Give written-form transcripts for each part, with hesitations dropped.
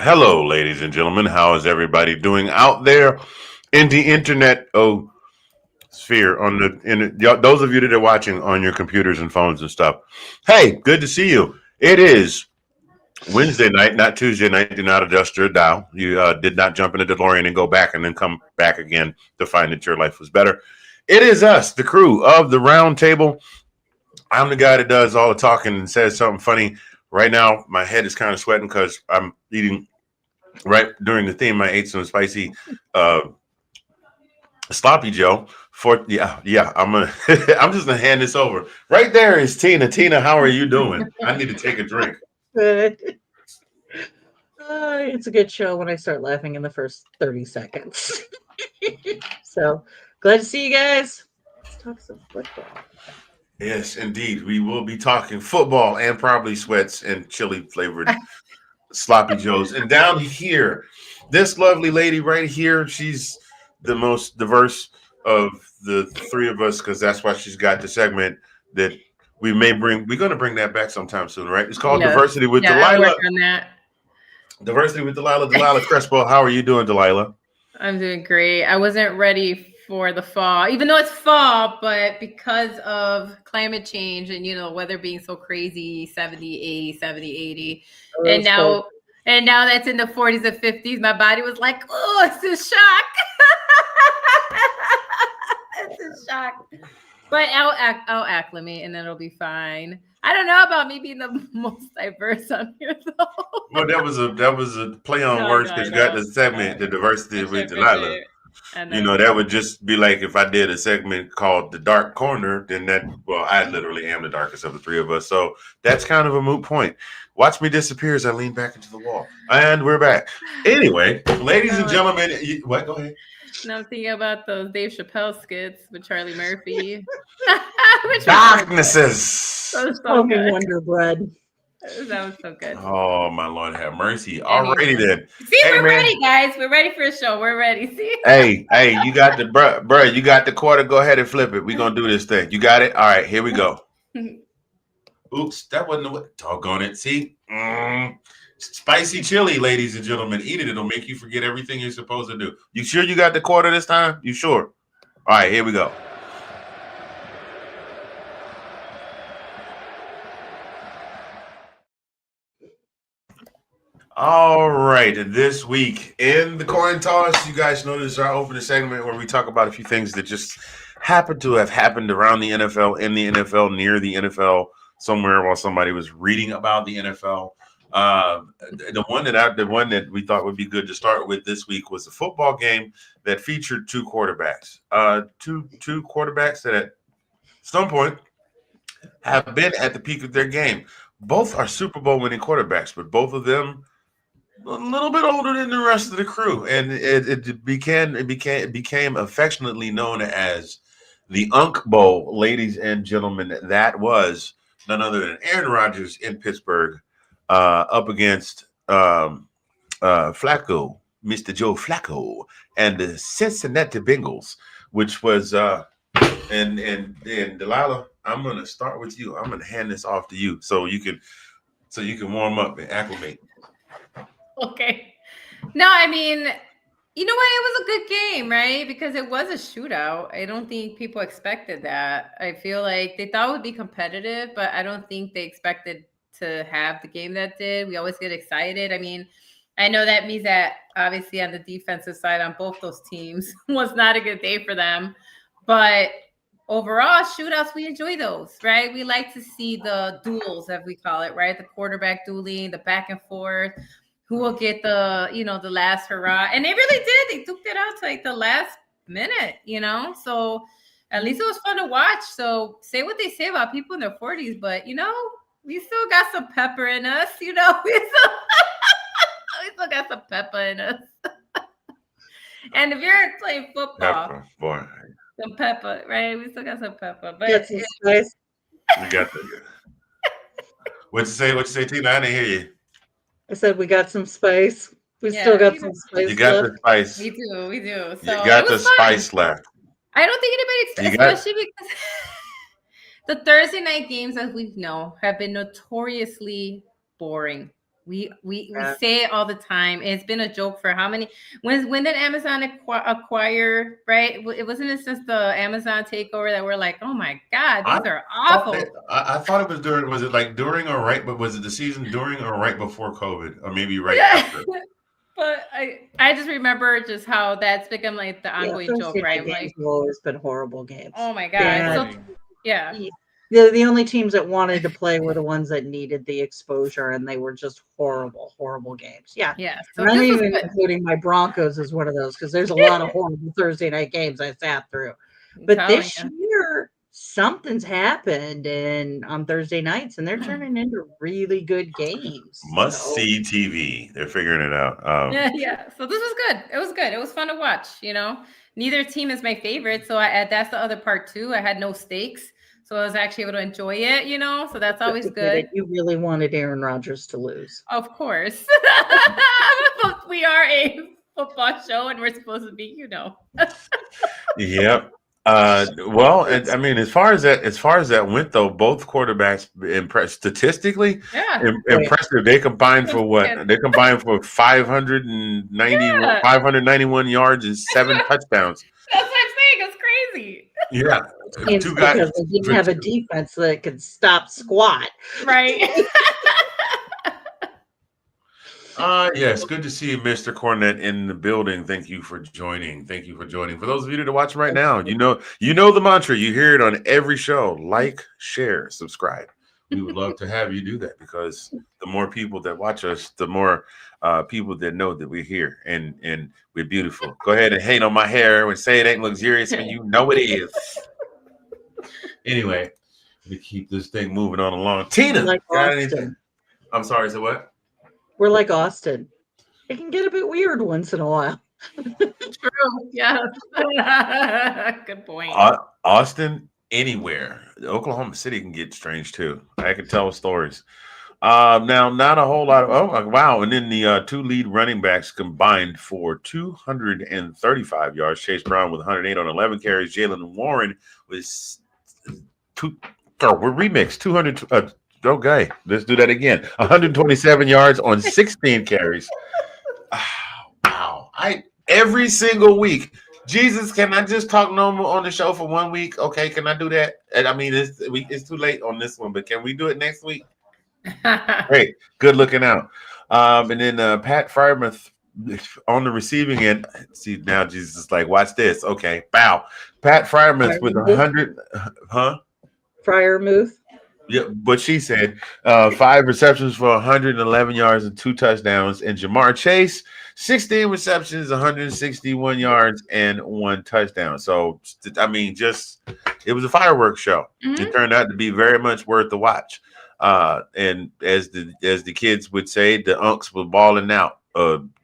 Hello, ladies and gentlemen. How is everybody doing out there in the internet sphere? Those of you that are watching on your computers and phones and stuff. Hey, good to see you. It is Wednesday night, not Tuesday night. Do not adjust your dial. You did not jump in a DeLorean and go back and then come back again to find that your life was better. It is us, the crew of the Roundtable. I'm the guy that does all the talking and says something funny. Right now, my head is kind of sweating because I'm eating right during the theme. I ate some spicy uh, sloppy Joe. I'm gonna. I'm just gonna hand this over. Right there is Tina. Tina, how are you doing? I need to take a drink. Good. It's a good show when I start laughing in the first 30 seconds. So glad to see you guys. Let's talk some football. Yes, indeed. We will be talking football and probably sweats and chili flavored sloppy joes. And down here, this lovely lady right here, she's the most diverse of the three of us because that's why she's got the segment that we may bring. We're going to bring that back sometime soon, right? It's called Yes. Diversity with Yeah, I'll Delilah. work on that. Diversity with Delilah. Delilah Crespo, how are you doing, Delilah? I'm doing great. I wasn't ready for the fall, even though it's fall, but because of climate change and weather being so crazy, 70, 80, 70, 80. Oh, And that's cold. now that's in the 40s and 50s, my body was like, oh, it's a shock. It's a shock. But I'll acclimate and then it'll be fine. I don't know about me being the most diverse on here though. Well, that was a play on No, words no, because you I got know. the segment, the diversity For with sure, for Delilah. sure. I You know. know, that would just be like if I did a segment called The Dark Corner, then I literally am the darkest of the three of us. So that's kind of a moot point. Watch me disappear as I lean back into the wall. And we're back. Anyway, ladies and gentlemen, what? Go ahead. No, I'm thinking about those Dave Chappelle skits with Charlie Murphy. Which Darknesses. was so Call me good. Wonder Bread. That was so good. Oh, my Lord, have mercy. Anyway. Alrighty then. See, Hey, we're man. ready, guys. We're ready for a show. We're ready. See? Hey, you got the bruh, you got the quarter. Go ahead and flip it. We're gonna do this thing. You got it? All right, here we go. Oops, that wasn't the doggone it. See? Spicy chili, ladies and gentlemen. Eat it. It'll make you forget everything you're supposed to do. You sure you got the quarter this time? You sure? All right, here we go. All right, this week in the coin toss, you guys know this is our opening segment where we talk about a few things that just happen to have happened around the NFL, in the NFL, near the NFL, somewhere while somebody was reading about the NFL. The one that we thought would be good to start with this week was a football game that featured two quarterbacks. Two quarterbacks that at some point have been at the peak of their game. Both are Super Bowl winning quarterbacks, but both of them a little bit older than the rest of the crew, and it became affectionately known as the Unk Bowl, ladies and gentlemen. That was none other than Aaron Rodgers in Pittsburgh up against Flacco, Mr. Joe Flacco, and the Cincinnati Bengals, which was and Delilah, I'm gonna start with you. I'm gonna hand this off to you so you can warm up and acclimate. Okay. No, I mean, you know what? It was a good game, right? Because it was a shootout. I don't think people expected that. I feel like they thought it would be competitive, but I don't think they expected to have the game that did. We always get excited. I mean, I know that means that obviously on the defensive side on both those teams was not a good day for them. But overall, shootouts, we enjoy those, right? We like to see the duels, as we call it, right? The quarterback dueling, the back and forth. Who will get the last hurrah? And they really did. They took it out to like the last minute, So at least it was fun to watch. So say what they say about people in their 40s, but we still got some pepper in us, we still got some pepper in us. And if you're playing football, Pepper, boy. some pepper, right? We still got some pepper. But Get some spice. We got the. What you say? What you say, Tina? I didn't hear you. I said we got some spice. We Yeah, still got some spice You got left. the spice. we do. So You got it the was fun. spice left. I don't think anybody, especially because the Thursday night games, as we know, have been notoriously boring. We Yeah. say it all the time. It's been a joke for how many? When did Amazon acquire? Right? It wasn't it since the Amazon takeover that we're like, oh my god, these are awful. I thought it was during. Was it like during or right? But was it the season during or right before COVID, or maybe right after? But I just remember just how that's become like the ongoing Thursday joke, right? night games have always been horrible games. Oh my god! Bad. So, yeah. The only teams that wanted to play were the ones that needed the exposure, and they were just horrible, horrible games. Yeah. So and I'm this was even good. including my Broncos as one of those because there's a lot of horrible Thursday night games I sat through. But this year, something's happened on Thursday nights, and they're turning into really good games. Must see TV. They're figuring it out. Yeah. So this was good. It was good. It was fun to watch. You know, neither team is my favorite, so that's the other part too. I had no stakes. So I was actually able to enjoy it, you know, so that's always good. You really wanted Aaron Rodgers to lose. Of course. We are a football show and we're supposed to be, you know. Yep. Well, I mean, as far as that went, though, both quarterbacks impressed statistically. Impressive. They combined for what? They combined for 591 yards and 7 touchdowns. That's what I'm saying. It's crazy. Yeah. It's because they didn't have a defense that could stop squat. Right. Yes, good to see you, Mr. Cornett, in the building. Thank you for joining. For those of you that are watching right now, you know the mantra. You hear it on every show. Like, share, subscribe. We would love to have you do that because the more people that watch us, the more people that know that we're here and we're beautiful. Go ahead and hate on my hair and say it ain't luxurious when you know it is. Anyway, we keep this thing moving on along. Tina, like got anything? I'm sorry, so what? We're like Austin. It can get a bit weird once in a while. True. Yeah. Good point. Austin, anywhere. Oklahoma City can get strange too. I can tell stories. Now, not a whole lot of. Oh, wow. And then the 2 lead running backs combined for 235 yards. Chase Brown with 108 on 11 carries. Jalen Warren was we're remixed 200. Okay, let's do that again. 127 yards on 16 carries. Wow. Every single week. Jesus, can I just talk normal on the show for 1 week? Okay, can I do that? And I mean, it's too late on this one, but can we do it next week? Great. Good looking out. And then Pat Freiermuth on the receiving end. See, now Jesus is like, watch this. Okay, bow. Pat Freiermuth with 100. Freiermuth. Yeah, but she said 5 receptions for 111 yards and 2 touchdowns. And Jamar Chase, 16 receptions, 161 yards, and 1 touchdown. So, I mean, it was a fireworks show. Mm-hmm. It turned out to be very much worth the watch. And as the kids would say, the unks were balling out,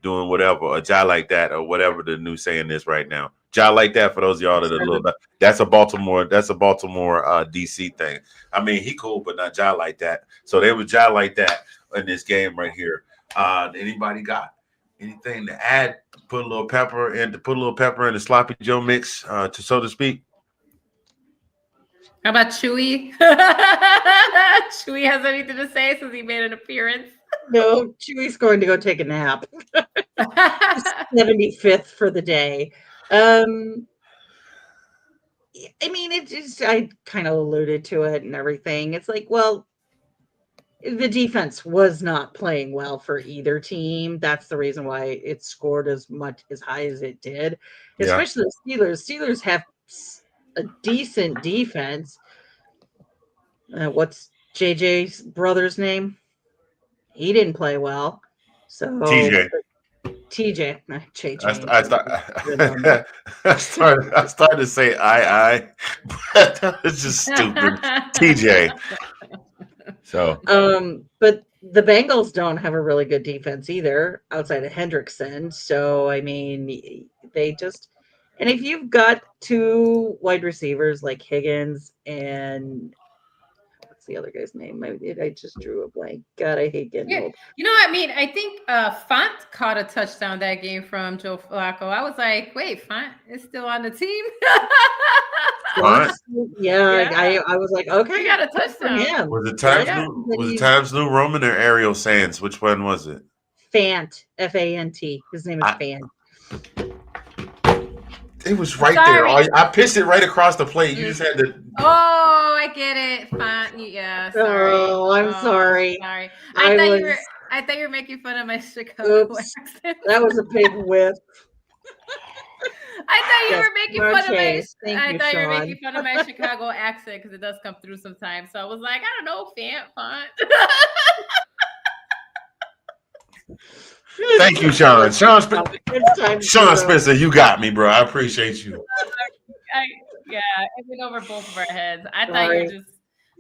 doing whatever, a job like that, or whatever the new saying is right now. Job like that for those of y'all that are a little bit. That's a Baltimore DC thing. I mean, he cool, but not job like that. So there was job like that in this game right here. Anybody got anything to add? Put a little pepper in the sloppy Joe mix, so to speak. How about Chewy? Chewy has anything to say since he made an appearance. No, Chewy's going to go take a nap. 75th for the day. I mean, I kind of alluded to it and everything. It's like, well, the defense was not playing well for either team. That's the reason why it scored as high as it did, especially the Steelers. Steelers have a decent defense. What's JJ's brother's name? He didn't play well. So TJ, JJ. I started to say I, but that was just stupid. TJ. So, but the Bengals don't have a really good defense either, outside of Hendrickson. So, I mean, and if you've got 2 wide receivers like Higgins and the other guy's name? I just drew a blank. God, I hate getting old. You know what I mean? I think Font caught a touchdown that game from Joe Flacco. I was like, wait, Font is still on the team? punt? Yeah, Yeah. I was like, okay, We got a good for touchdown. him. Was it Times Yeah. New? Was it Times New Roman or Ariel Sands? Which one was it? Fant, Fant. His name is I, Fant. it was right there. Sorry. I pissed it right across the plate. You just had to. Oh, I get it. Fine. Yeah, sorry. Oh, I'm sorry. Sorry. I I thought was. you were making fun of my Chicago Oops, accent. that was a big whiff. I thought you Yes, were making fun of my. Marche. Thank I you, thought you were Sean. making fun of my Chicago accent because it does come through sometimes. So I was like, I don't know, font. Thank you, Sean. It's time to Sean go. Spencer, you got me, bro. I appreciate you. Yeah, it went over both of our heads. I thought you Sorry. were just.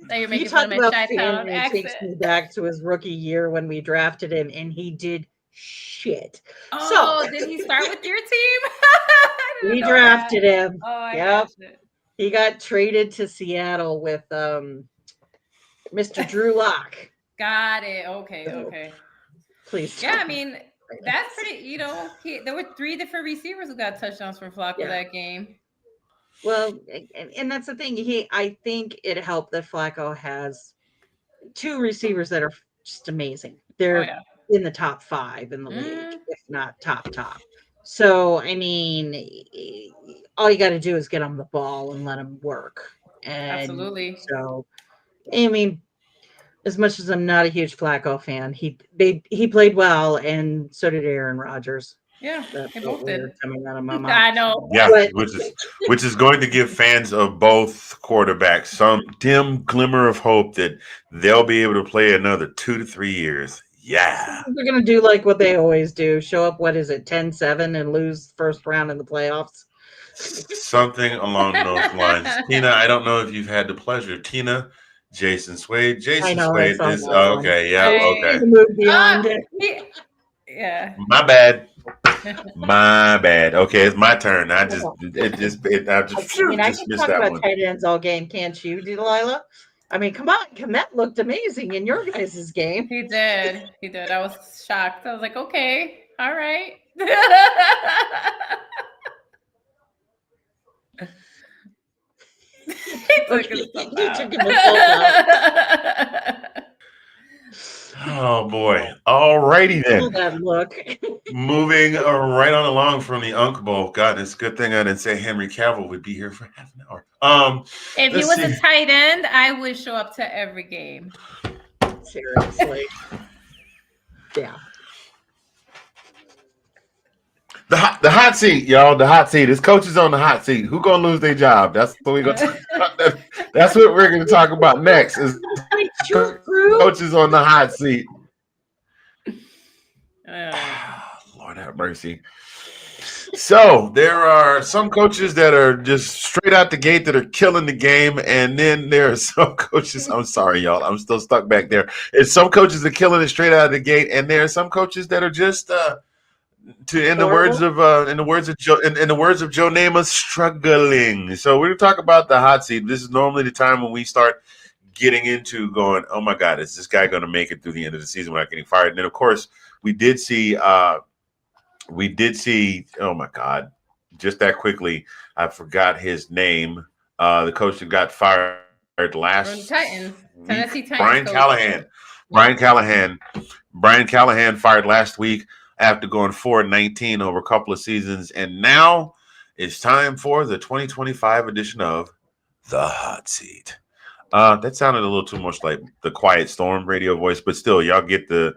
I thought you were You making fun talk of my about Chi-Town family. It accent. takes me back to his rookie year when we drafted him, and he did shit. Oh, did he start with your team? I didn't We know drafted that. him. Oh, I Yep. gotcha. He got traded to Seattle with Mr. Drew Lock. Got it. Okay. Please. Yeah, I don't. mean, that's pretty, there were 3 different receivers who got touchdowns from Flacco Yeah. that game. Well, and that's the thing. I think it helped that Flacco has 2 receivers that are just amazing. They're yeah. in the top 5 in the league, if not top. So, I mean, all you got to do is get them the ball and let them work. And Absolutely. so, I mean, as much as I'm not a huge Flacco fan, he played well, and so did Aaron Rodgers. Yeah, That they felt both weird did. coming out of my mouth. I know. Yeah, But which is going to give fans of both quarterbacks some dim glimmer of hope that they'll be able to play another 2 to 3 years. Yeah. they're going to do like what they always do, show up, 10-7 and lose first round in the playoffs. Something along those lines. Tina, I don't know if you've had the pleasure. Tina, Jason Swade. I Jason know, I Swade saw is that one. okay. Yeah, okay. Move beyond it. Yeah. My bad. My bad. Okay, it's my turn. I just I can dismissed talk that about one. tight ends all game, can't you, Delilah? I mean, come on, Komet looked amazing in your guys' game. He did. I was shocked. I was like, okay, all right. He took himself out. Oh boy. Alrighty then. That look. Moving right on along from the Unk Bowl. God, it's a good thing I didn't say Henry Cavill would be here for half an hour. If he was a tight end, I would show up to every game. Seriously. Yeah. The hot seat, y'all. The hot seat. It's coaches on the hot seat. Who gonna lose their job? That's what we're gonna. That's what we're gonna talk about next. Is coaches on the hot seat. Lord have mercy. So there are some coaches that are just straight out the gate that are killing the game, and then there are some coaches. I'm sorry, y'all. I'm still stuck back there. And some coaches are killing it straight out of the gate, and there are some coaches that are just. In the words of Joe Namath, struggling. So we're gonna talk about the hot seat. This is normally the time when we start getting into going, oh my God, is this guy gonna make it through the end of the season without getting fired? And then of course we did see oh my God, just that quickly, I forgot his name. The coach that got fired last Titans. week, Tennessee Titans. Brian Callahan fired last week after going 4-19 over a couple of seasons. And now it's time for the 2025 edition of The Hot Seat. That sounded a little too much like the Quiet Storm radio voice, but still, y'all get the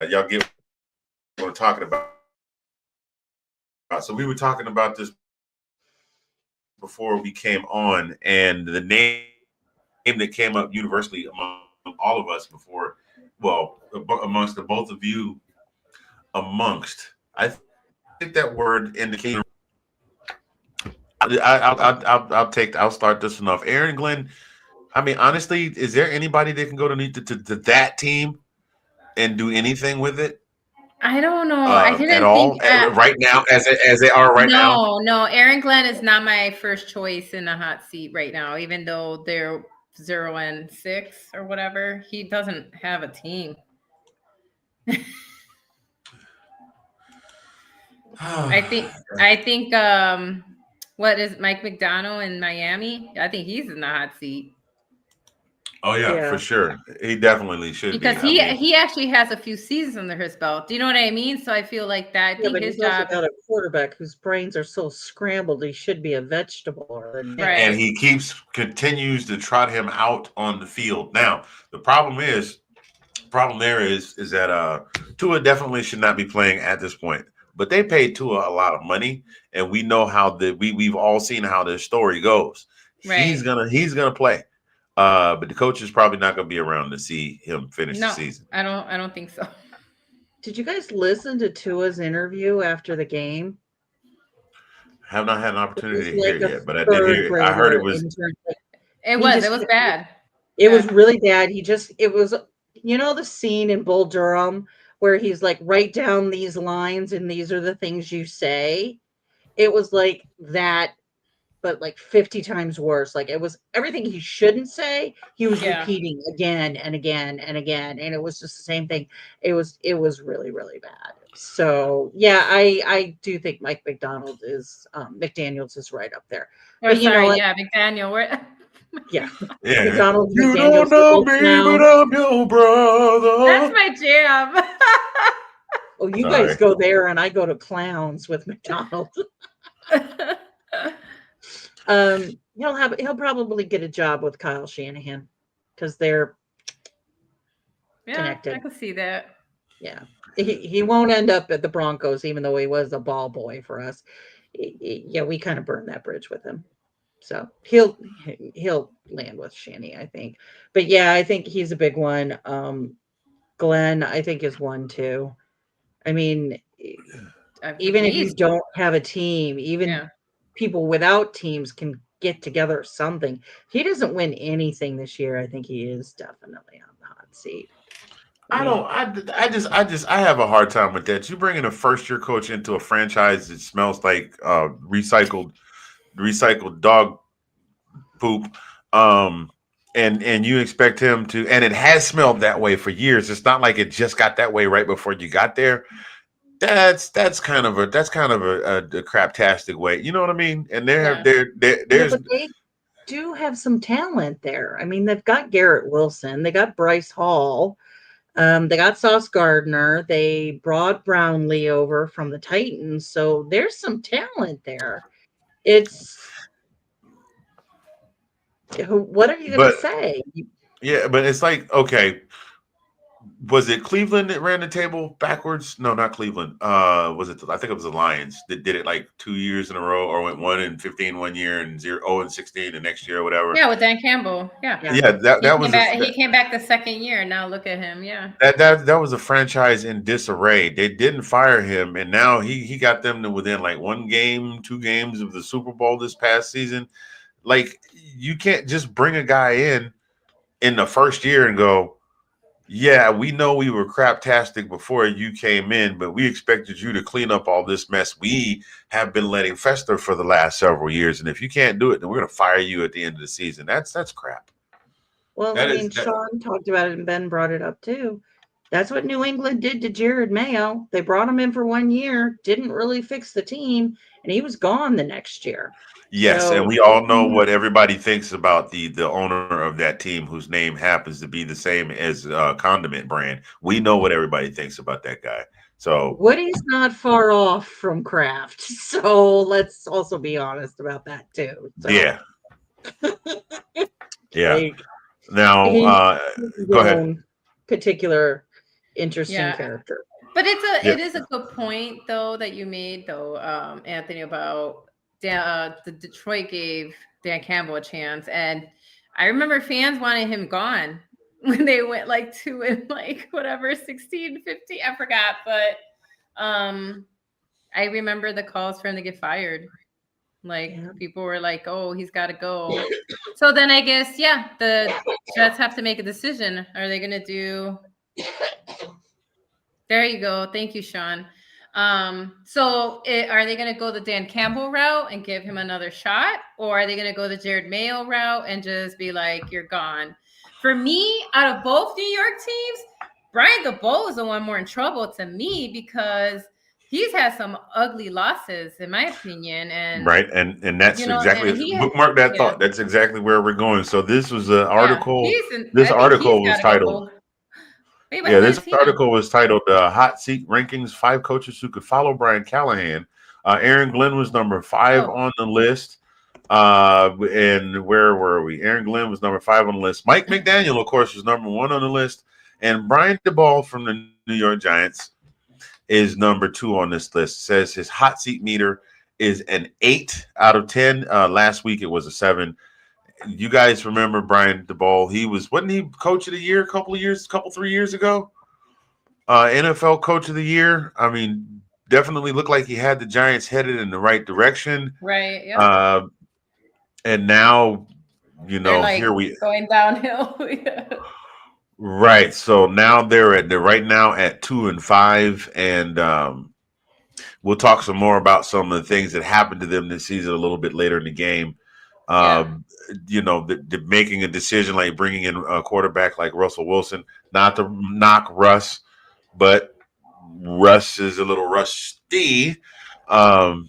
y'all get what we're talking about. So we were talking about this before we came on, and the name that came up universally among all of us before, well, amongst the both of you, I think that word indicates. I'll start this one off. Aaron Glenn. I mean, honestly, is there anybody that can go to that team and do anything with it? I don't know. I didn't at all right now, as they are right now. No, Aaron Glenn is not my first choice in the hot seat right now. Even though they're 0-6 or whatever, he doesn't have a team. I think what is Mike McDonald in Miami? I think he's in the hot seat. Oh yeah, for Yeah. sure. He definitely should be. Because I mean, he actually has a few seasons under his belt. Do you know what I mean? So I feel like that. I Yeah, think but his he's also job, got a quarterback whose brains are so scrambled he should be a vegetable or a and right? nickel. he continues to trot him out on the field. Now, the problem there is that Tua definitely should not be playing at this point. But they paid Tua a lot of money, and we know how we've all seen how this story goes. Right. He's gonna play. But the coach is probably not gonna be around to see him finish the No, season. I don't think so. Did you guys listen to Tua's interview after the game? Have not had an It opportunity was to hear like it a yet, but I did third hear. I heard it grader was. intern. Like, It he was just bad. it was Yeah. really bad. It was, you know, the scene in Bull Durham where he's like, write down these lines and these are the things you say. It was like that, but like 50 times worse. Like it was everything he shouldn't say, he was Yeah. repeating again and again and again. And it was just the same thing. It was really, really bad. So yeah, I do think Mike McDonald is McDaniels is right up there. Or But you know sorry, what? yeah, McDaniel. Where Yeah. Yeah, McDonald's you don't McDaniels, the know both me, but now. I'm your that's brother. my jam. Oh, you guys Sorry. go there and I go to clowns with McDonald's. He'll probably get a job with Kyle Shanahan because they're Yeah, I connected. can see that. Yeah. He won't end up at the Broncos, even though he was a ball boy for us. Yeah, we kind of burned that bridge with him. So he'll land with Shanny, I think. But yeah, I think he's a big one. Glenn, I think, is one too. I mean, even if you He's don't have a team, even yeah. people without teams can get together something. If he doesn't win anything this year, I think he is definitely on the hot seat. I I mean, don't. I have a hard time with that. You bringing a first year coach into a franchise that smells like recycled dog poop, um, and you expect him to, and it has smelled that way for years. It's not like it just got that way right before you got there. That's kind of a craptastic way. You know what I mean? And Yeah. yeah, there's but they do have some talent there. I mean, they've got Garrett Wilson, they got Bryce Hall, they got Sauce Gardner, they brought Brownlee over from the Titans, so there's some talent there. It's what are you going to but say? yeah, but it's like, okay, was it Cleveland that ran the table backwards? No, not Cleveland. Was it? I think it was the Lions that did it like 2 years in a row, or went 1-15 one year and 0-16 the next year, or whatever. Yeah, with Dan Campbell. Yeah. Yeah. Yeah, that was He came back the second year, and now look at him. Yeah. that was a franchise in disarray. They didn't fire him, and now he got them to within like 1 game, 2 games of the Super Bowl this past season. Like, you can't just bring a guy in the first year and go, yeah, we know we were craptastic before you came in, but we expected you to clean up all this mess we have been letting fester for the last several years. And if you can't do it, then we're going to fire you at the end of the season. That's crap. Well, I That mean, is that. Sean talked about it and Ben brought it up too. That's what New England did to Jared Mayo. They brought him in for 1 year, didn't really fix the team, and he was gone the next year. Yes, and So, we all know what everybody thinks about the owner of that team, whose name happens to be the same as Condiment Brand. We know what everybody thinks about that guy. So Woody's not far off from Kraft. So let's also be honest about that too. So yeah, yeah. like Now, he's his go ahead. own particular interesting Yeah. character. But Yeah. it is a good point though that you made though, Anthony, about the Detroit gave Dan Campbell a chance, and I remember fans wanted him gone when they went like 2 and like whatever 16, 15, I forgot, but I remember the calls for him to get fired. Like Yeah. people were like, "Oh, he's got to go." So then I guess the Jets have to make a decision. Are they going to do? There you go. Thank you, Sean. So are they going to go the Dan Campbell route and give him another shot, or are they going to go the Jared Mayo route and just be like, "You're gone"? For me, out of both New York teams, Brian DeBoer is the one more in trouble to me because he's had some ugly losses, in my opinion, and Right, and that's and exactly, he, bookmark that yeah, thought. That's exactly where we're going. So this was an yeah, article. I This think he's article got was to titled. go. Wait, Yeah, where's this Tina? article was titled "Hot Seat Rankings: 5 Coaches Who Could Follow Brian Callahan." Aaron Glenn was number 5 Oh, on the list. And where were we? Aaron Glenn was number 5 on the list. Mike McDaniel, of course, was number 1 on the list, and Brian DeBall from the New York Giants is number 2 on this list. Says his hot seat meter is an 8 out of 10. Last week it was a 7. You guys remember Brian DeBall? Wasn't he coach of the year a couple 3 years ago? NFL coach of the year. I mean, definitely looked like he had the Giants headed in the right direction. right. Yep. Uh, and now, They're here like we going downhill. Yeah. right. So now they're right now at 2-5, and we'll talk some more about some of the things that happened to them this season a little bit later in the game. Yeah. The making a decision like bringing in a quarterback like Russell Wilson, not to knock Russ, but Russ is a little rusty. I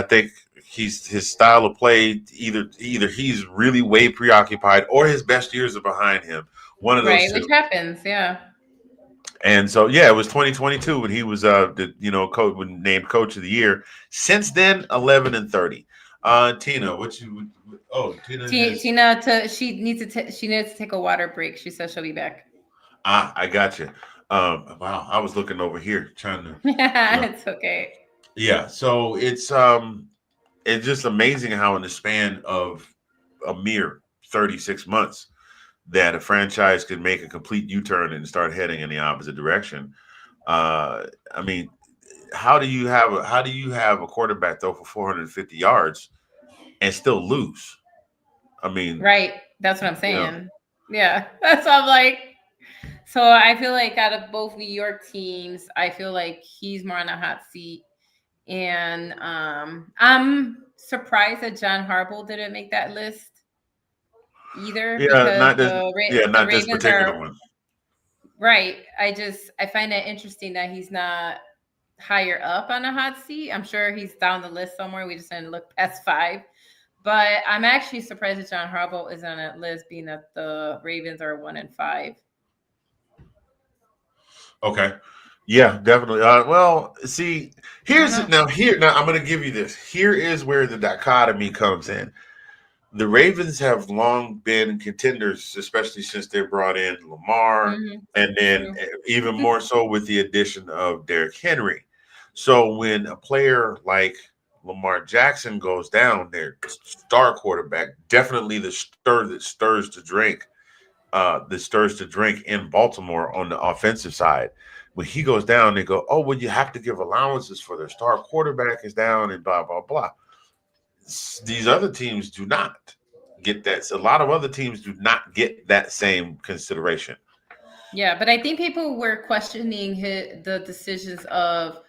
think his style of play, either he's really way preoccupied or his best years are behind him. One of those Right. Which two. happens. Yeah. And so, yeah, it was 2022 when he was named coach of the year. Since then, 11-30. Tina, Tina has. Tina, she needs to take a water break. She says she'll be back. I got you. Wow, I was looking over here trying to. Yeah, it's okay. Yeah, so it's just amazing how in the span of a mere 36 months that a franchise could make a complete U-turn and start heading in the opposite direction. I mean, how do you have a quarterback throw for 450 yards and still lose? I mean, Right. That's what I'm you know, saying. Yeah. That's what I'm like. So I feel like out of both New York teams, I feel like he's more on a hot seat. And I'm surprised that John Harbaugh didn't make that list either, yeah, because not this, yeah, the not this Ravens particular are one. right. I find that interesting that he's not higher up on a hot seat. I'm sure he's down the list somewhere. We just didn't look past 5. But I'm actually surprised that John Harbaugh is on that list, being that the Ravens are 1-5. Okay. Yeah, definitely. Well, see, now I'm going to give you this. Here is where the dichotomy comes in. The Ravens have long been contenders, especially since they brought in Lamar, Mm-hmm. and then even more so with the addition of Derrick Henry. So when a player like Lamar Jackson goes down, their star quarterback, definitely the stir that stirs the drink in Baltimore on the offensive side. When he goes down, they go, "Oh, well, you have to give allowances for their star quarterback is down," and blah blah blah. These other teams do not get that. So a lot of other teams do not get that same consideration. Yeah, but I think people were questioning the decisions of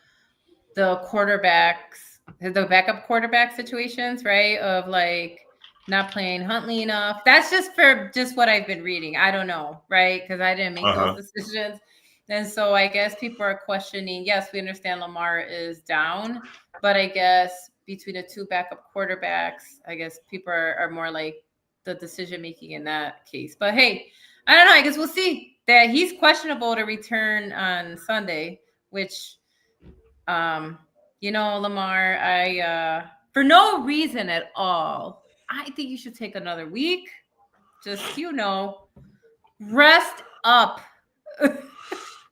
the quarterbacks, the backup quarterback situations, right? Of like not playing Huntley enough. That's just what I've been reading. I don't know, right? Because I didn't make those decisions. And so I guess people are questioning. Yes, we understand Lamar is down, but I guess between the two backup quarterbacks, I guess people are more like the decision making in that case. But hey, I don't know. I guess we'll see. That he's questionable to return on Sunday, which Lamar, I for no reason at all, I think you should take another week. Just rest up.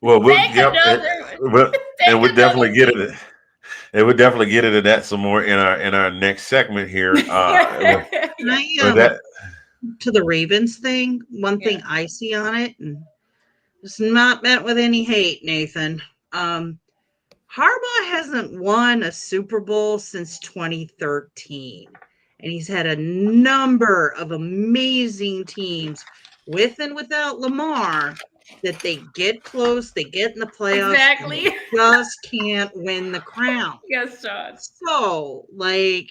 Well, Take and we'll another definitely get week. it. And we'll definitely get into that some more in our next segment here. That To the Ravens thing, one thing I see on it, and it's not meant with any hate, Nathan. Harbaugh hasn't won a Super Bowl since 2013. And he's had a number of amazing teams with and without Lamar that they get close, they get in the playoffs, Exactly. and they just can't win the crown. Yes, John. So, like,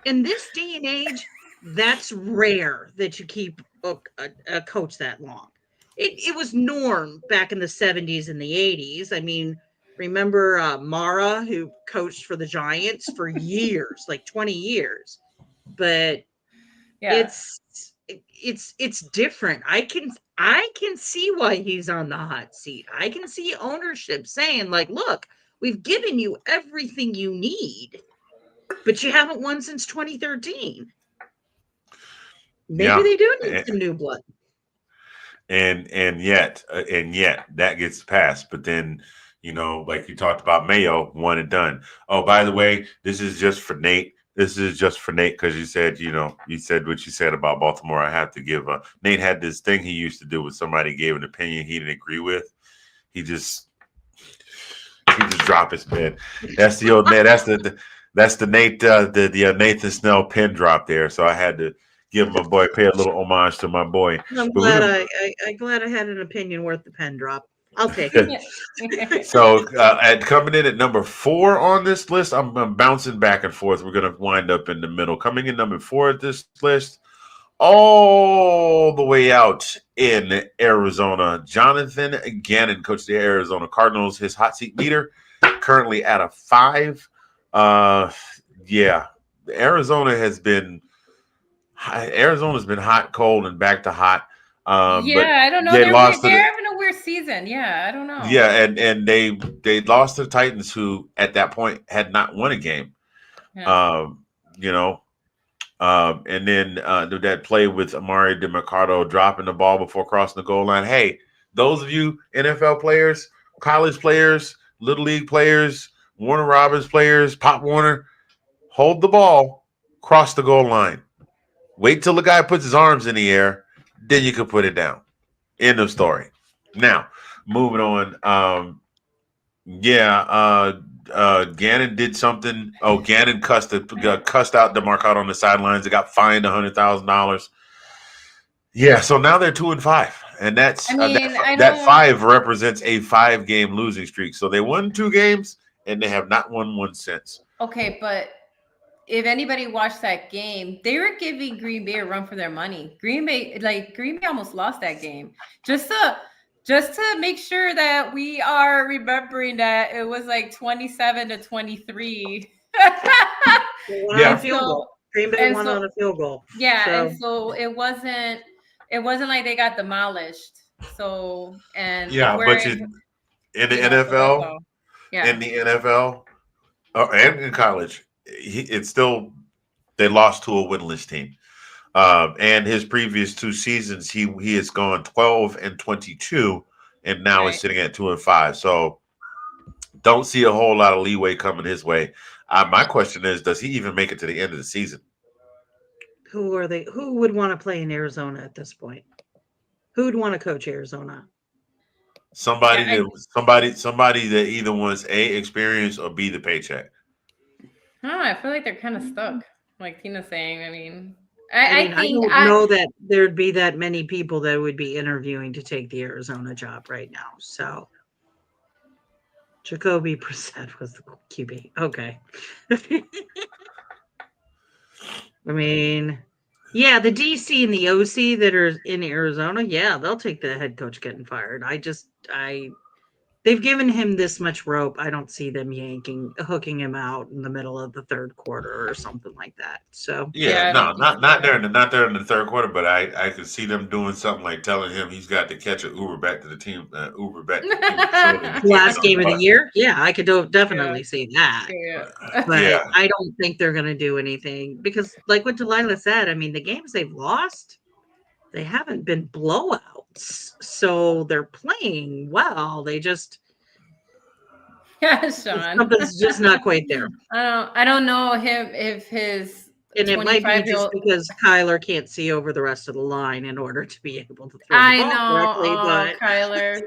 in this day and age, that's rare that you keep a coach that long. It was norm back in the 70s and the 80s. I mean, Remember Mara, who coached for the Giants for years, like 20 years. But Yeah. it's different. I can see why he's on the hot seat. I can see ownership saying, like, look, we've given you everything you need, but you haven't won since 2013. Maybe Yeah. they do need some new blood. And yet that gets passed. But then, like you talked about Mayo, one and done. Oh, by the way, this is just for Nate. This is just for Nate because you said what you said about Baltimore. I have to give Nate had this thing he used to do when somebody gave an opinion he didn't agree with. He just dropped his pen. That's the old Nate. That's the Nate the Nathan Snell pin drop there. So I had to give my boy, pay a little homage to my boy. I'm But glad we're I'm glad I had an opinion worth the pen drop. I'll take gonna- it. So at coming in at number 4 on this list, I'm bouncing back and forth. We're gonna wind up in the middle. Coming in number 4 at this list, all the way out in Arizona, Jonathan Gannon, coach of the Arizona Cardinals. His hot seat meter currently at a 5. Yeah, Arizona's been hot, cold, and back to hot. But Yeah, I don't know. they lost to They're the having a weird season. Yeah, I don't know. yeah, and they lost to the Titans, who at that point had not won a game. Yeah. Um, you know, and then that play with Amari DeMarcado dropping the ball before crossing the goal line. Hey, those of you NFL players, college players, little league players, Warner Robins players, Pop Warner, hold the ball, cross the goal line. Wait till the guy puts his arms in the air, then you can put it down. End of story. Now, moving on. Gannon did something. Oh, Gannon cussed out DeMarcado on the sidelines. It got fined $100,000. Yeah, so now they're 2-5, and that's I mean, I that don't. 5 represents a 5-game losing streak. So they won 2 games, and they have not won one since. Okay, but if anybody watched that game, they were giving Green Bay a run for their money. Green Bay almost lost that game. Just to make sure that we are remembering that it was like 27-23. On a field goal. Green Bay won on a field goal. Yeah, and so it wasn't like they got demolished. So and Yeah, we're but in the NFL, yeah. in the NFL, and in college, it's still they lost to a winless team. And his previous 2 seasons, he has gone 12-22, and now is sitting at 2-5. So don't see a whole lot of leeway coming his way. My question is, does he even make it to the end of the season? Who are they? Who would want to play in Arizona at this point? Who'd want to coach Arizona? Somebody that either wants A, experience, or B, the paycheck. I feel like they're kind of stuck. Like Tina's saying. I mean, I don't know that there'd be that many people that would be interviewing to take the Arizona job right now. So Jacoby Brissett was the QB. Okay. I mean, yeah, the DC and the OC that are in Arizona, yeah, they'll take the head coach getting fired. They've given him this much rope. I don't see them hooking him out in the middle of the third quarter or something like that. So not during the third quarter, but I could see them doing something like telling him he's got to catch an Uber back to the team, Uber back to the team facility. Last game of the year, yeah, I could definitely see that. Yeah. But I don't think they're going to do anything because, like what Delilah said, I mean, the games they've lost, they haven't been blowouts, so they're playing well. They just Sean. Something's just not quite there. I don't know if his and it might be just because Kyler can't see over the rest of the line in order to be able to throw the ball correctly. But Kyler,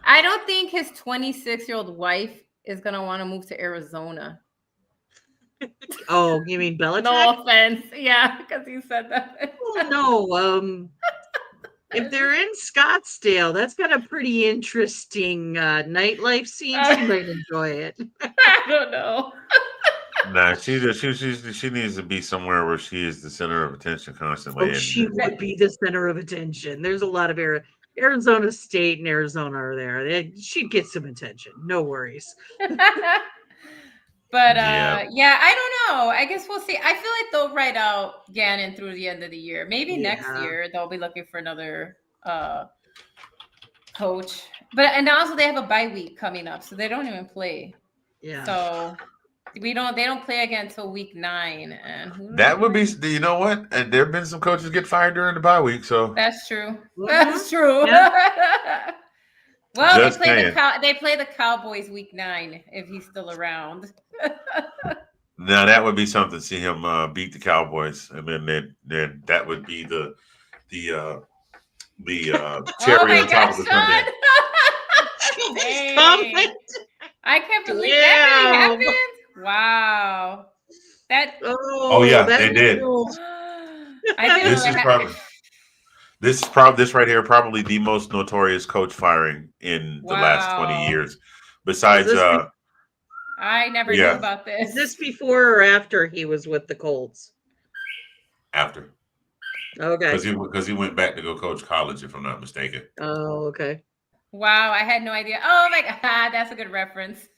I don't think his 26-year-old wife is gonna want to move to Arizona. Oh, you mean Belichick? No offense, yeah, because he said that. Oh, no, if they're in Scottsdale, that's got a pretty interesting nightlife scene. She might enjoy it. I don't know. Nah, she needs to be somewhere where she is the center of attention constantly. Oh, she would be the center of attention. There's a lot of Arizona State and Arizona are there. She'd get some attention. No worries. But Yeah. yeah, I don't know. I guess we'll see. I feel like they'll write out Gannon through the end of the year. Maybe next Yeah. year they'll be looking for another coach. But and also they have a bye week coming up, so they don't even play. Yeah. So they don't play again until week 9. And who knows That would be, when? you know what? And there have been some coaches get fired during the bye week. So That's true. Mhm. That's true. Yeah. Well, just saying. they play the Cowboys week 9 if he's still around. Now that would be something. See him beat the Cowboys, and then that would be the Oh cherry my on top gosh, of the Sean! sundae. Dang. Comment. I can't believe that really Damn. happened. Wow. That Oh yeah, that they was did. cool. I didn't This know is that probably this right here probably the most notorious coach firing in the last 20 Wow. years. Besides, I never knew yeah, about Is this. this before or after he was with the Colts? after Okay. because he went back to go coach college, if I'm not mistaken. Oh, okay. Wow, I had no idea. Oh my god, that's a good reference.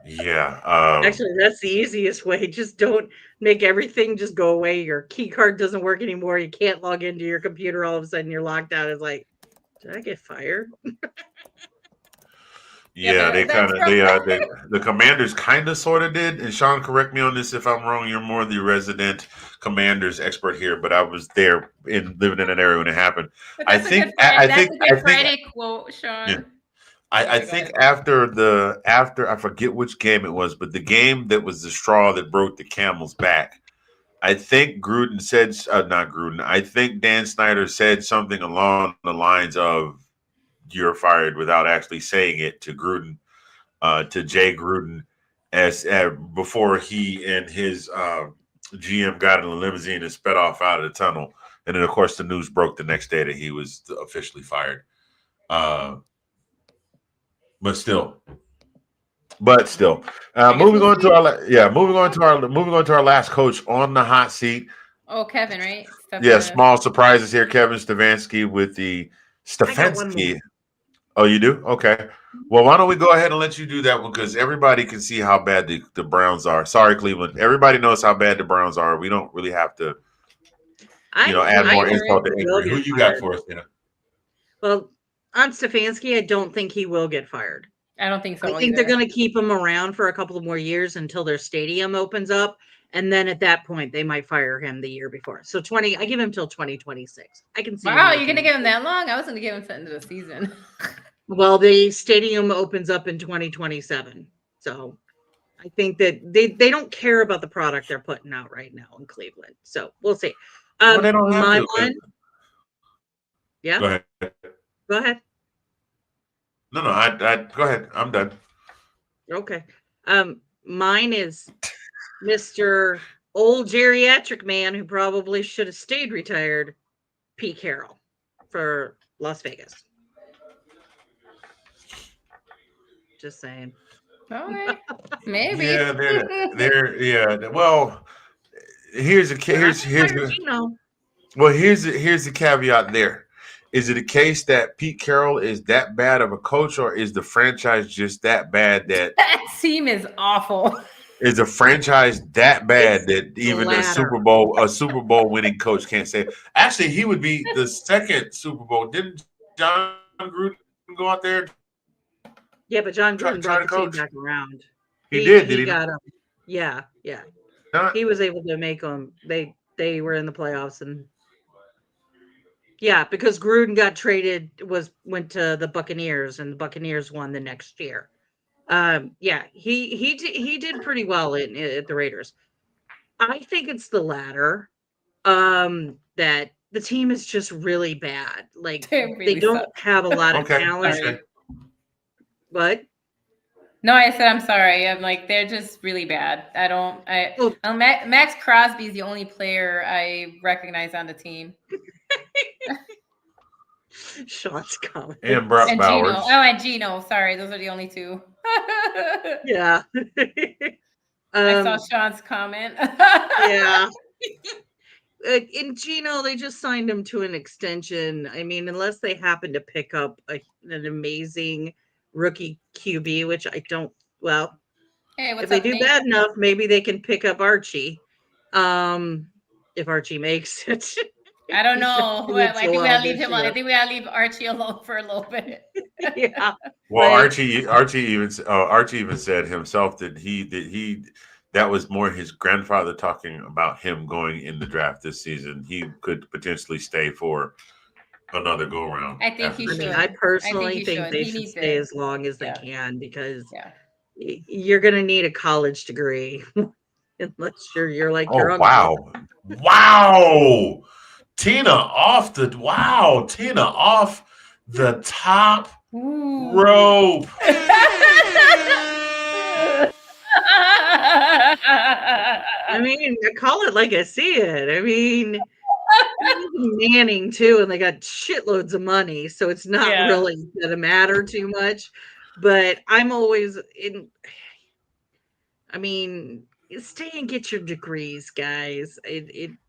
Yeah. Actually, that's the easiest way. Just don't make everything just go away. Your key card doesn't work anymore. You can't log into your computer. All of a sudden, you're locked out. It's like, did I get fired? Yeah, Yeah, they kind that's of from the Commanders kind of sort of did. And Sean, correct me on this if I'm wrong. You're more the resident Commanders expert here, but I was there in living in that area when it happened. But I that's a think good I that's think a good I think Friday quote, Sean. yeah. I Okay, go think ahead. after I forget which game it was, but the game that was the straw that broke the camel's back. I think Gruden said not Gruden. I think Dan Snyder said something along the lines of "You're fired" without actually saying it to Gruden, to Jay Gruden, as before he and his GM got in the limousine and sped off out of the tunnel. And then, of course, the news broke the next day that he was officially fired. Uh, but still, I guess moving we'll on see. to moving on to our last coach on the hot seat. Oh, Kevin, right? Yeah, small surprises here. Kevin Stefanski with the I got one more. Stefanski. Oh, you do? Okay. Well, why don't we go ahead and let you do that one because everybody can see how bad the Browns are. Sorry, Cleveland. Everybody knows how bad the Browns are. We don't really have to, add more insult to He will injury. Who get you got fired. for us, Tina? Well, on Stefanski, I don't think he will get fired. I don't think so I think either. they're going to keep him around for a couple of more years until their stadium opens up. And then at that point, they might fire him the year before. So I give him till 2026. I can see. Wow, you're gonna give him that long? I was gonna give him to the end of the season. Well, the stadium opens up in 2027. So I think that they don't care about the product they're putting out right now in Cleveland. So we'll see. Well, they don't have My to. one. Yeah. Go ahead. Go ahead. No, I go ahead. I'm done. Okay. Mine is Mr. Old Geriatric Man who probably should have stayed retired, Pete Carroll for Las Vegas. Just saying. All right. Maybe. Yeah, they're yeah. Well, here's the here's the caveat there. Is it a case that Pete Carroll is that bad of a coach, or is the franchise just that bad that That team is awful. is the franchise that bad that even a latter. Super Bowl winning coach can't say? Actually, he would be the second Super Bowl. Didn't John Gruden go out there? Yeah, but John Try Gruden to brought the team coach? back around. He did he got them. Yeah. not? He was able to make them. They were in the playoffs, and yeah, because Gruden got traded, went to the Buccaneers, and the Buccaneers won the next year. Yeah, he did pretty well at the Raiders. I think it's the latter. That the team is just really bad. Like It really they don't sucks. have a lot of Okay. talent. Sorry. But No, I said I'm sorry. I'm like they're just really bad. Max Crosby is the only player I recognize on the team. Sean's comment. And Brock And Bowers. Gino. Oh, and Gino. Sorry, those are the only two. Yeah. I saw Sean's comment. Yeah. in Gino, they just signed him to an extension. I mean, unless they happen to pick up an amazing rookie QB, which I don't. Well, Hey, if what's they up, do Nate? bad enough, maybe they can pick up Archie. If Archie makes it. I don't He's been know. doing I so think we well gotta leave this him. I year. think we gotta leave Archie alone for a little bit. Yeah. Well, Like, Archie even said himself that was more his grandfather talking about him going in the draft this season. He could potentially stay for another go around I think after he the I mean, should. season. I I think personally he think should. they He should needs stay it. as long as they Yeah. can because Yeah. you're going to need a college degree unless you're like your Oh uncle. wow. Tina off the top Ooh. rope. I mean, I call it like I see it. I mean, Manning too, and they got shitloads of money, so it's not Yeah. really gonna matter too much. But I'm always in. I mean, stay and get your degrees, guys.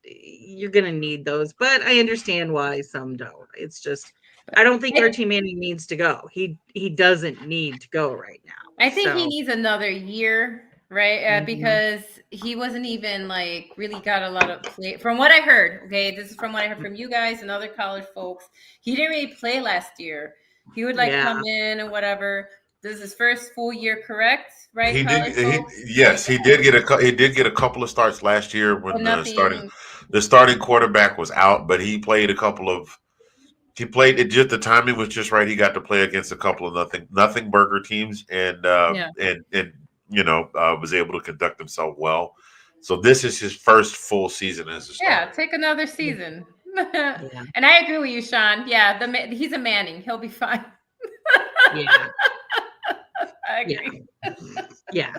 You're gonna need those, but I understand why some don't. It's just I don't think Archie Manning needs to go. He doesn't need to go right now. I think he So needs another year, right? mhm. Because he wasn't even like really got a lot of play. From what I heard, okay, this is from what I heard from you guys and other college folks. He didn't really play last year. He would like Yeah. come in and whatever. This is his first full year, correct? Right, He did. college folks? Yes, he did get he did get a couple of starts last year But when nothing. the starting quarterback was out, but he played a couple of he played it just the timing was just right. He got to play against a couple of nothing burger teams Yeah. and was able to conduct himself well. So this is his first full season as a Yeah, starter. take another season. Yeah. And I agree with you, Sean. Yeah, he's a Manning. He'll be fine. Yeah. I agree. Yeah.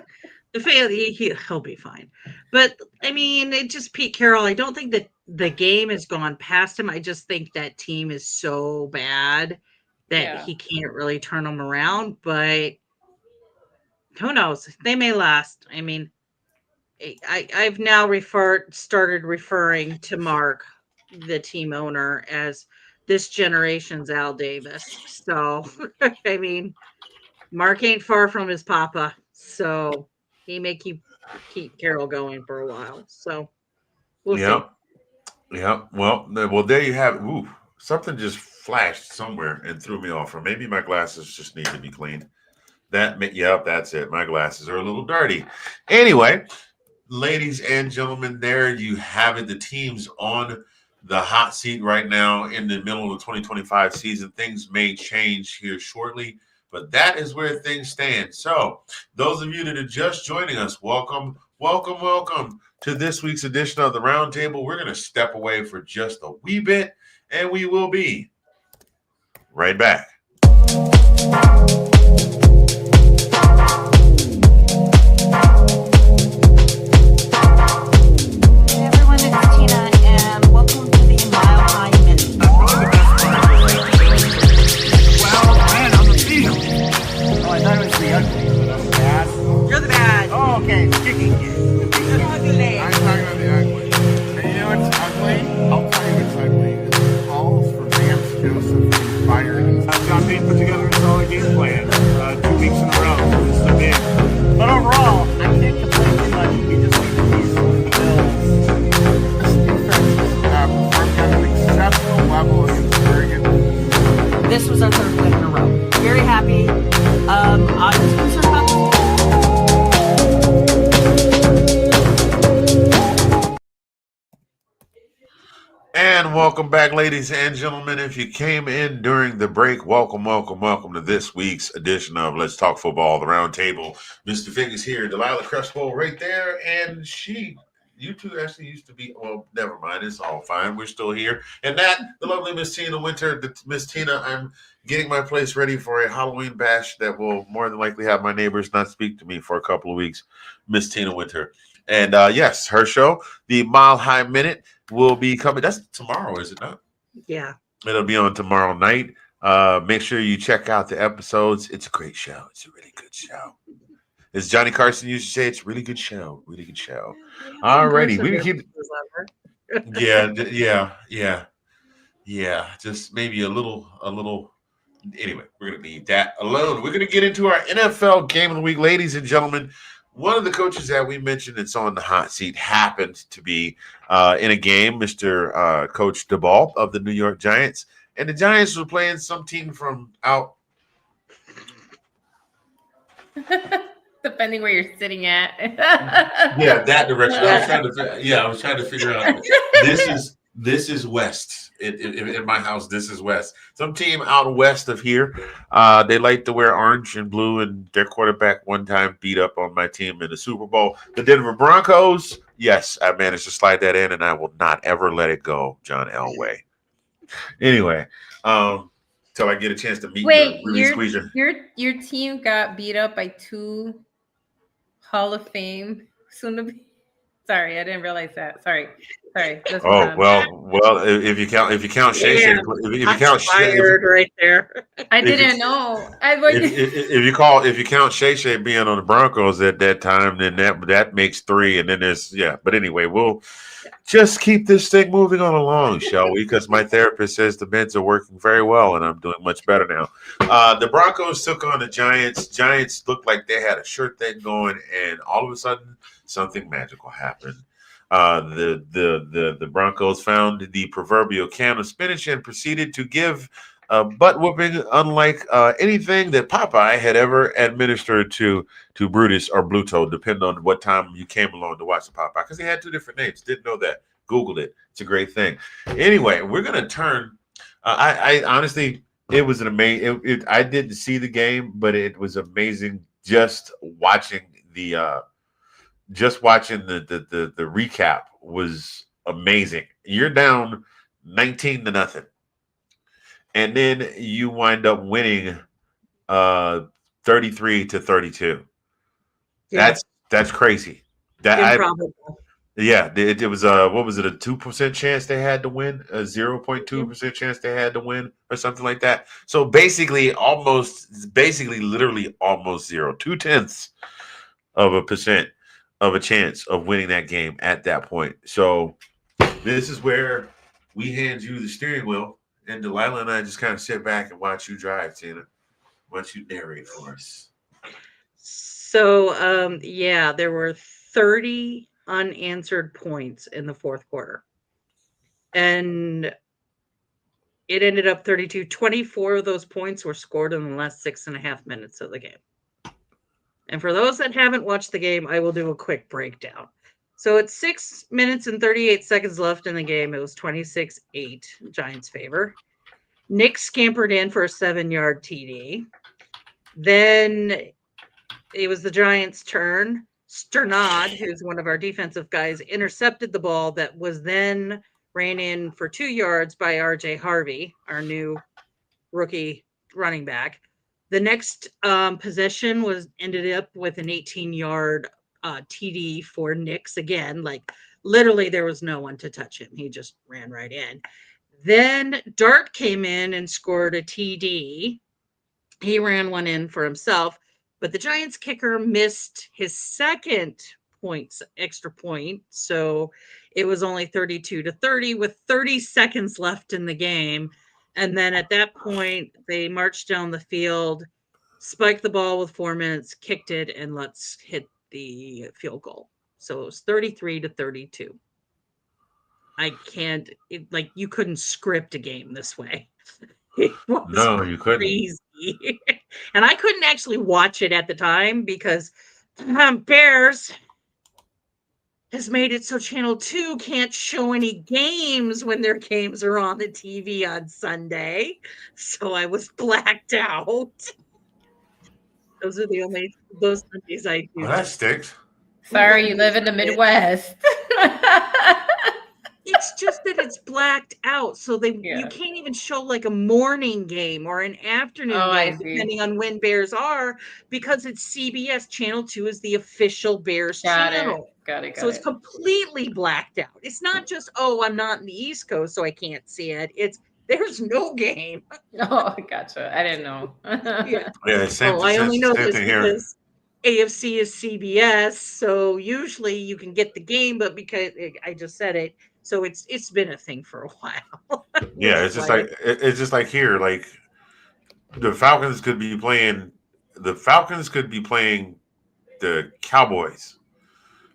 He'll be fine. But I mean, it just Pete Carroll. I don't think that the game has gone past him. I just think that team is so bad that Yeah. he can't really turn them around. But who knows? They may last. I mean, I've now started referring to Mark, the team owner, as this generation's Al Davis. So I mean, Mark ain't far from his papa, so he may keep Carol going for a while. So we'll see. Yeah, yeah. Well, there you have it. Ooh, something just flashed somewhere and threw me off. Or maybe my glasses just need to be cleaned. Yep, that's it. My glasses are a little dirty. Anyway, ladies and gentlemen, there you have it. The teams on the hot seat right now in the middle of the 2025 season. Things may change here shortly, but that is where things stand. So, those of you that are just joining us, welcome, welcome, welcome to this week's edition of the Roundtable. We're going to step away for just a wee bit, and we will be right back. Everyone, it's Tina, and welcome to the Mile High Minute. That's really the best part. Well, man, on the field. Oh, I thought it was the ugly. That's bad. You're the bad. Oh, okay. Kicking it. Ugly. I'm talking about the ugly. And you know what's ugly? I'll tell you what's ugly. It's calls for Vance Joseph being fired. John Payne put together a solid game plan. 2 weeks in a row. This is a big. But overall, I can't complain too much. We just need to see some Bills. This defense performed at an exceptional level against very good teams. This was our third win in a row. Very happy. I'm just concerned about And welcome back, ladies and gentlemen. If you came in during the break, welcome, welcome, welcome to this week's edition of Let's Talk Football, the Round Table. Mr. Fig is here, Delilah Crespo right there, and you two actually used to be, well, never mind, it's all fine. We're still here. And that, the lovely Miss Tina Winter. Miss Tina, I'm getting my place ready for a Halloween bash that will more than likely have my neighbors not speak to me for a couple of weeks. Miss Tina Winter. And yes, her show, the Mile High Minute, will be coming. That's tomorrow, is it not? Yeah. It'll be on tomorrow night. Make sure you check out the episodes. It's a great show. It's a really good show. As Johnny Carson used to say, it's a really good show. Really good show. All righty. We can keep Yeah. Just maybe a little. Anyway, we're gonna leave that alone. We're gonna get into our NFL game of the week, ladies and gentlemen. One of the coaches that we mentioned that's on the hot seat happened to be in a game, Mr. Coach DeBall of the New York Giants, and the Giants were playing some team from out. Depending where you're sitting at. Yeah, that direction. Yeah. I was trying to figure out. This is west. In my house, this is west. Some team out west of here. They like to wear orange and blue, and their quarterback one time beat up on my team in the Super Bowl. The Denver Broncos. Yes, I managed to slide that in, and I will not ever let it go, John Elway. Anyway, till I get a chance to meet Wait, you, Rudy Squeezer. your team got beat up by 2 Hall of Fame soon to be. Sorry, I didn't realize that. Sorry. Let's move on. Well. If you count Shay, Yeah, if you count Shay, fired right there. I if you- didn't know. if you count Shay being on the Broncos at that time, then that makes 3, and then there's But anyway, we'll just keep this thing moving on along, shall we? Because my therapist says the meds are working very well, and I'm doing much better now. The Broncos took on the Giants. Giants looked like they had a sure thing going, and all of a sudden, something magical happened. The Broncos found the proverbial can of spinach and proceeded to give a butt whooping unlike anything that Popeye had ever administered to Brutus or Bluto, depending on what time you came along to watch the Popeye, because he had 2 different names. Didn't know that. Googled it. It's a great thing. Anyway, we're gonna turn. I honestly, it was an amazing. I didn't see the game, but it was amazing just watching the. Just watching the recap was amazing. You're down 19-0, and then you wind up winning 33-32. Yeah. That's crazy. Improbable. It was what was it, a 2% chance they had to win, a 0.2% chance they had to win, or something like that. So basically, literally almost 0, 0.2% of a chance of winning that game at that point. So this is where we hand you the steering wheel, and Delilah and I just kind of sit back and watch you drive, Tina. Why don't you narrate for us? So, there were 30 unanswered points in the fourth quarter. And it ended up 32. 24 of those points were scored in the last 6.5 minutes of the game. And for those that haven't watched the game, I will do a quick breakdown. So it's 6 minutes and 38 seconds left in the game. It was 26-8 Giants' favor. Nick scampered in for a 7-yard TD. Then it was the Giants' turn. Sternad, who's one of our defensive guys, intercepted the ball that was then ran in for 2 yards by R.J. Harvey, our new rookie running back. The next possession ended up with an 18-yard TD for Nix again. Like literally, there was no one to touch him. He just ran right in. Then Dart came in and scored a TD. He ran one in for himself, but the Giants kicker missed his second extra point. So it was only 32-30 with 30 seconds left in the game. And then at that point, they marched down the field, spiked the ball with 4 minutes, kicked it, and let's hit the field goal. So it was 33-32. You couldn't script a game this way. It was No, you couldn't. crazy. And I couldn't actually watch it at the time because Bears has made it so Channel 2 can't show any games when their games are on the TV on Sunday. So I was blacked out. Those are those Sundays I do. Well, that stinks. Sorry, you live in the Midwest. It's just that it's blacked out, so you Yeah. can't even show like a morning game or an afternoon Oh, I game, see. depending on when Bears are, because it's CBS. Channel 2 is the official Bears channel. Got it. So it's completely blacked out. It's not just, I'm not in the East Coast, so I can't see it. There's no game. Oh, gotcha. I didn't know. Yeah. Yeah, same, I only know same this thing here. because AFC is CBS, so usually you can get the game, but because I just said it, So it's been a thing for a while. Yeah, Which it's is just why like it's just like here, like the Falcons could be playing the Cowboys.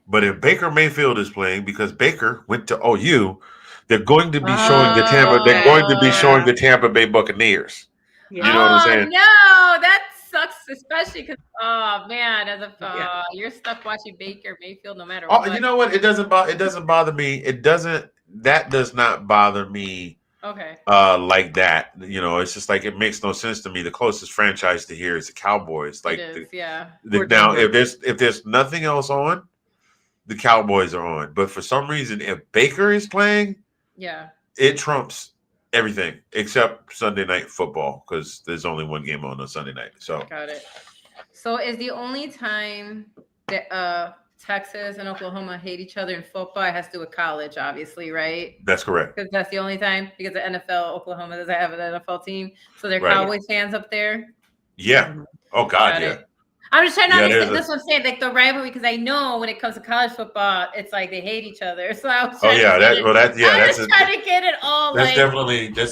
But if Baker Mayfield is playing because Baker went to OU, they're going to be showing Oh, They're okay. going to be showing the Tampa Bay Buccaneers. You know what I'm Oh saying? no, that sucks, especially because oh man, as a Yeah. you're stuck watching Baker Mayfield no matter Oh, what. you know what? It doesn't bother me. That does not bother me Okay. like that. You know, it's just like it makes no sense to me. The closest franchise to here is the Cowboys. It Like is, yeah. Or now, Denver. if there's nothing else on, the Cowboys are on. But for some reason, if Baker is playing, Yeah. it trumps everything except Sunday night football because there's only one game on Sunday night. So Got it. So is the only time that Texas and Oklahoma hate each other in football, it has to do with college, obviously, right? that's correct. Because that's the only time, because the NFL, Oklahoma doesn't have an NFL team. So they're Right. Cowboys fans up there. Yeah. Oh God, Got yeah. it. I'm just trying to Yeah, understand. there's That's what I'm saying. Like the rivalry, because I know when it comes to college football, it's like they hate each other. So I was Oh trying yeah, to get it. I'm that's just trying to get it all that's like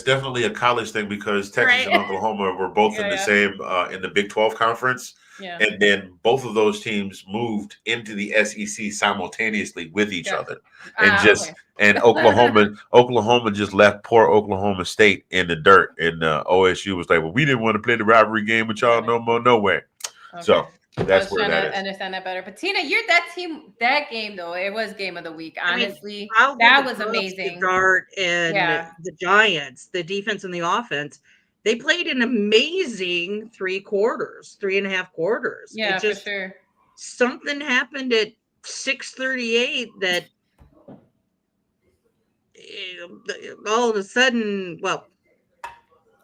definitely a college thing because Texas right. and Oklahoma were both in the Yeah. same in the Big 12 conference, Yeah. and then both of those teams moved into the SEC simultaneously with each Yeah. other, and Okay. and Oklahoma just left poor Oklahoma State in the dirt, and OSU was like, well, we didn't want to play the rivalry game with y'all no more, no way. Okay. So I that's was where trying that to is. understand that better. But Tina, you're that team, that game though, it was game of the week. Honestly, I'll give that the was props to amazing. Dart and Yeah. the Giants, the defense and the offense. They played an amazing 3.5 quarters. Yeah, It just for sure. something happened at 6:38 that all of a sudden, well,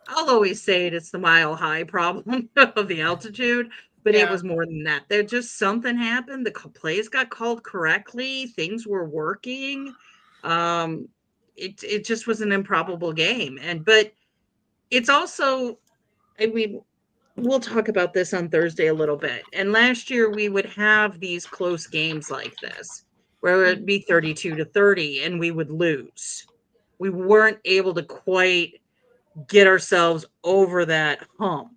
I'll always say it's the mile high problem of the altitude, but it Yeah. was more than that. There just something happened. The plays got called correctly. Things were working. Um, it just was an improbable game. But it's also, I mean, we'll talk about this on Thursday a little bit. And last year we would have these close games like this, where it'd be 32-30 and we would lose. We weren't able to quite get ourselves over that hump.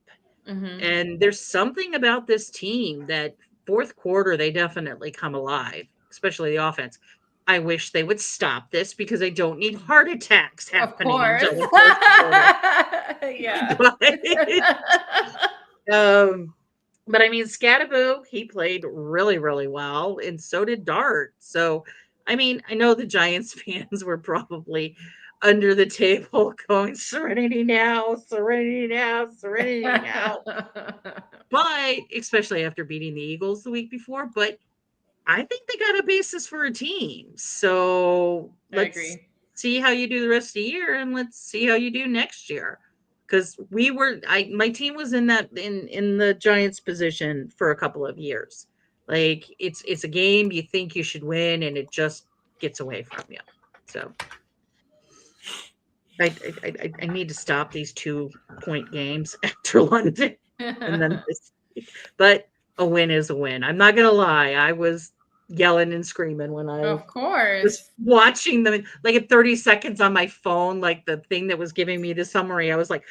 Mm-hmm. And there's something about this team that fourth quarter, they definitely come alive, especially the offense. I wish they would stop this because I don't need heart attacks Of happening course. until the fourth quarter. Yeah. But I mean, Scadaboo, he played really, really well, and so did Dart. So, I mean, I know the Giants fans were probably under the table going, Serenity now, Serenity now, Serenity now. But especially after beating the Eagles the week before, but I think they got a basis for a team. So I let's agree. see how you do the rest of the year and let's see how you do next year. Because my team was in the Giants position for a couple of years. Like it's a game you think you should win and it just gets away from you. So I need to stop these 2-point games after London and then but a win is a win. I'm not gonna lie. I was yelling and screaming when I Of course. was watching them. Like at 30 seconds on my phone, like the thing that was giving me the summary, I was like,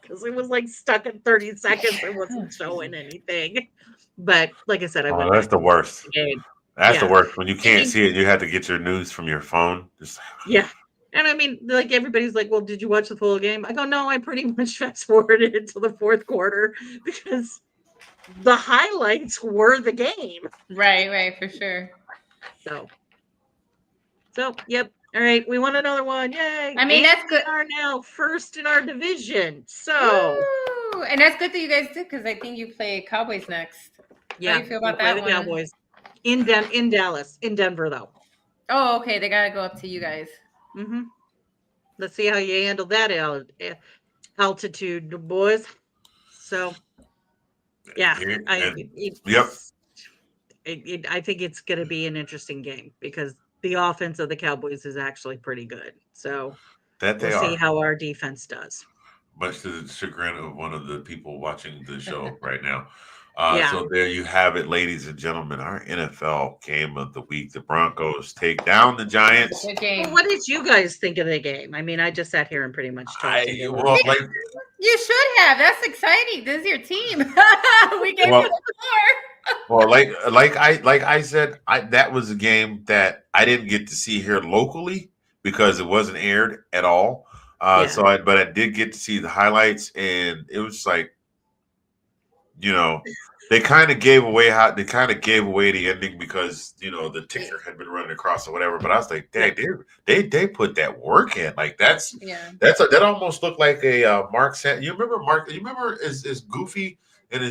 because it was like stuck at 30 seconds. It wasn't showing anything. But like I said, I went That's back the to worst. the game. That's the Yeah. worst when you can't mean- see it. You have to get your news from your phone. Just Yeah. And I mean, like everybody's like, well, did you watch the full game? I go, no, I pretty much fast forwarded it to the fourth quarter because the highlights were the game. Right, for sure. So yep. All right, we won another one. Yay. I mean, And that's good. we are now first in our division. So Woo! And that's good that you guys did because I think you play Cowboys next. yeah, How do you feel about we play that the one? Cowboys in Dallas, in Denver though. Oh, okay. They gotta go up to you guys. Mm-hmm. Let's see how you handle that altitude, boys. So yeah, I think it's going to be an interesting game because the offense of the Cowboys is actually pretty good. So that they we'll see are. how our defense does. Much to the chagrin of one of the people watching the show right now. Yeah. So there you have it, ladies and gentlemen. Our NFL game of the week. The Broncos take down the Giants. Good Well, game. what did you guys think of the game? I mean, I just sat here and pretty much talked to you. Well, like, You should have. That's exciting. This is your team. We gave Well- you the floor. well, like I said, that was a game that I didn't get to see here locally because it wasn't aired at all. Yeah. But I did get to see the highlights, and it was like, they kind of gave away the ending because the ticker had been running across or whatever. But I was like, dang, they put that work in. Like that almost looked like a Mark. You remember Mark? You remember is Goofy and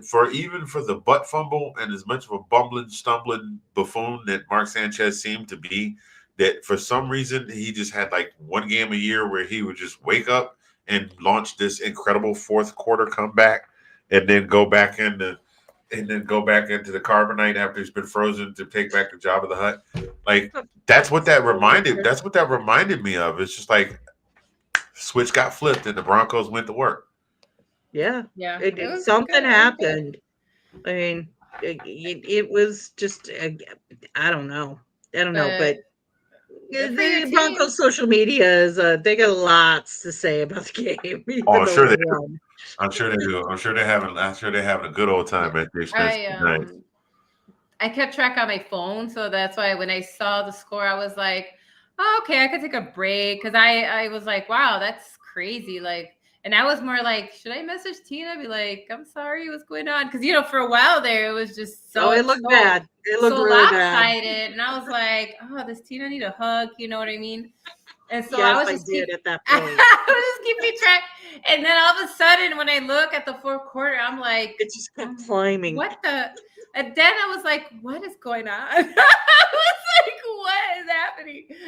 for the butt fumble and as much of a bumbling, stumbling buffoon that Mark Sanchez seemed to be. That for some reason he just had like one game a year where he would just wake up and launch this incredible fourth quarter comeback. And then go back into the carbonite after he's been frozen to take back the job of the Hut. Like that's what that reminded me of. It's just like switch got flipped and the Broncos went to work. Yeah. Yeah. Something happened. I mean, it was just I don't know, but the Broncos social media is they got lots to say about the game. Oh, I'm sure they do. I'm sure they do. I'm sure they're having a good old time at the expense tonight. I kept track on my phone, so that's why when I saw the score, I was like, oh, okay, I could take a break because I was like, wow, that's crazy. Like, and I was more like, should I message Tina? Be like, I'm sorry, what's going on? Because for a while there, it was just it looked bad. It looked really lopsided, bad. And I was like, oh, does Tina need a hug? You know what I mean? And so yes, I was just at that point. I was just keeping track. And then all of a sudden, when I look at the fourth quarter, I'm like, it just kept climbing. What the? And then I was like, what is going on? I was like, what is happening? So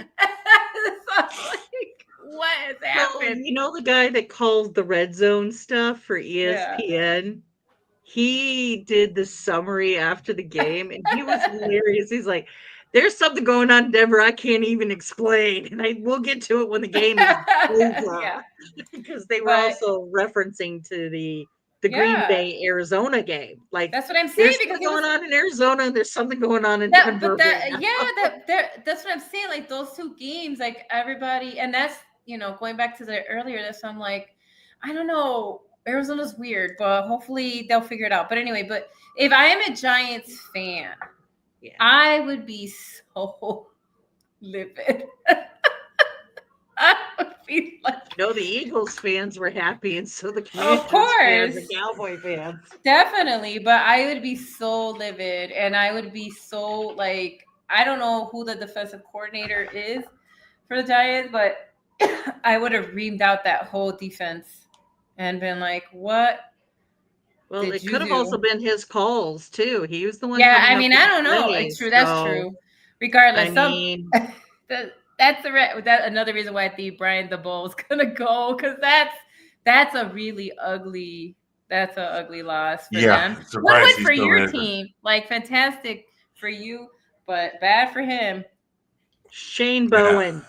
I was like, what is happening? The guy that calls the red zone stuff for ESPN? Yeah. He did the summary after the game, and he was hilarious. He's like, there's something going on in Denver I can't even explain. And we'll get to it when the game is over. Yeah. Because they were also referencing to the Green Bay Arizona game. Like that's what I'm saying. There's something going on in Arizona, and there's something going on in Denver. That's what I'm saying. Like those two games, like everybody, and that's going back to the earlier. That's I'm like, I don't know. Arizona's weird, but hopefully they'll figure it out. But anyway, if I am a Giants fan, I would be so livid. I would be like, the Eagles fans were happy, and so the Commanders of course, fans, the Cowboy fans, definitely. But I would be so livid, and I would be so like, I don't know who the defensive coordinator is for the Giants, but I would have reamed out that whole defense and been like, what? Well, it could have also been his calls too. He was the one. Yeah, I mean, I don't know. It's true. That's true. Regardless, that's another reason why I think Brian the Bull is gonna go, because that's a really ugly loss for them. What good for your team? Like fantastic for you, but bad for him. Shane Bowen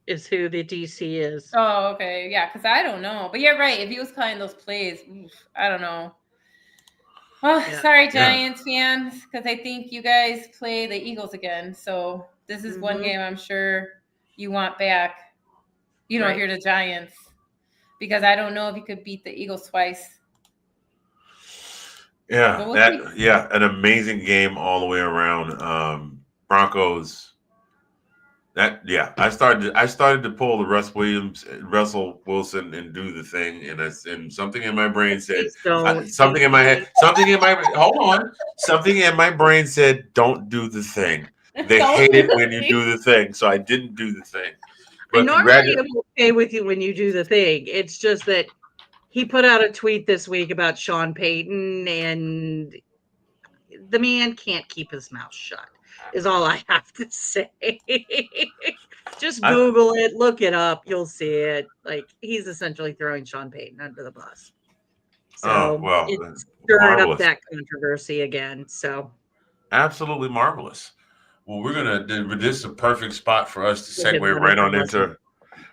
is who the DC is. Oh, okay. Yeah, because I don't know. But you're right. If he was calling those plays, I don't know. Oh, sorry, Giants fans, because I think you guys play the Eagles again. So this is one game I'm sure you want back. You don't hear the Giants, because I don't know if you could beat the Eagles twice. Yeah, an amazing game all the way around. Broncos. I started to pull the Russell Wilson and do the thing, and something in my brain said something in my brain said, don't do the thing. They hate it when you do the thing, so I didn't do the thing. But normally I'm okay with you when you do the thing. It's just that he put out a tweet this week about Sean Payton, and the man can't keep his mouth shut. Is all I have to say. Just Google it, look it up, you'll see it. Like, he's essentially throwing Sean Payton under the bus. So it's stirring up that controversy again. So absolutely marvelous. Well, this is a perfect spot for us to segue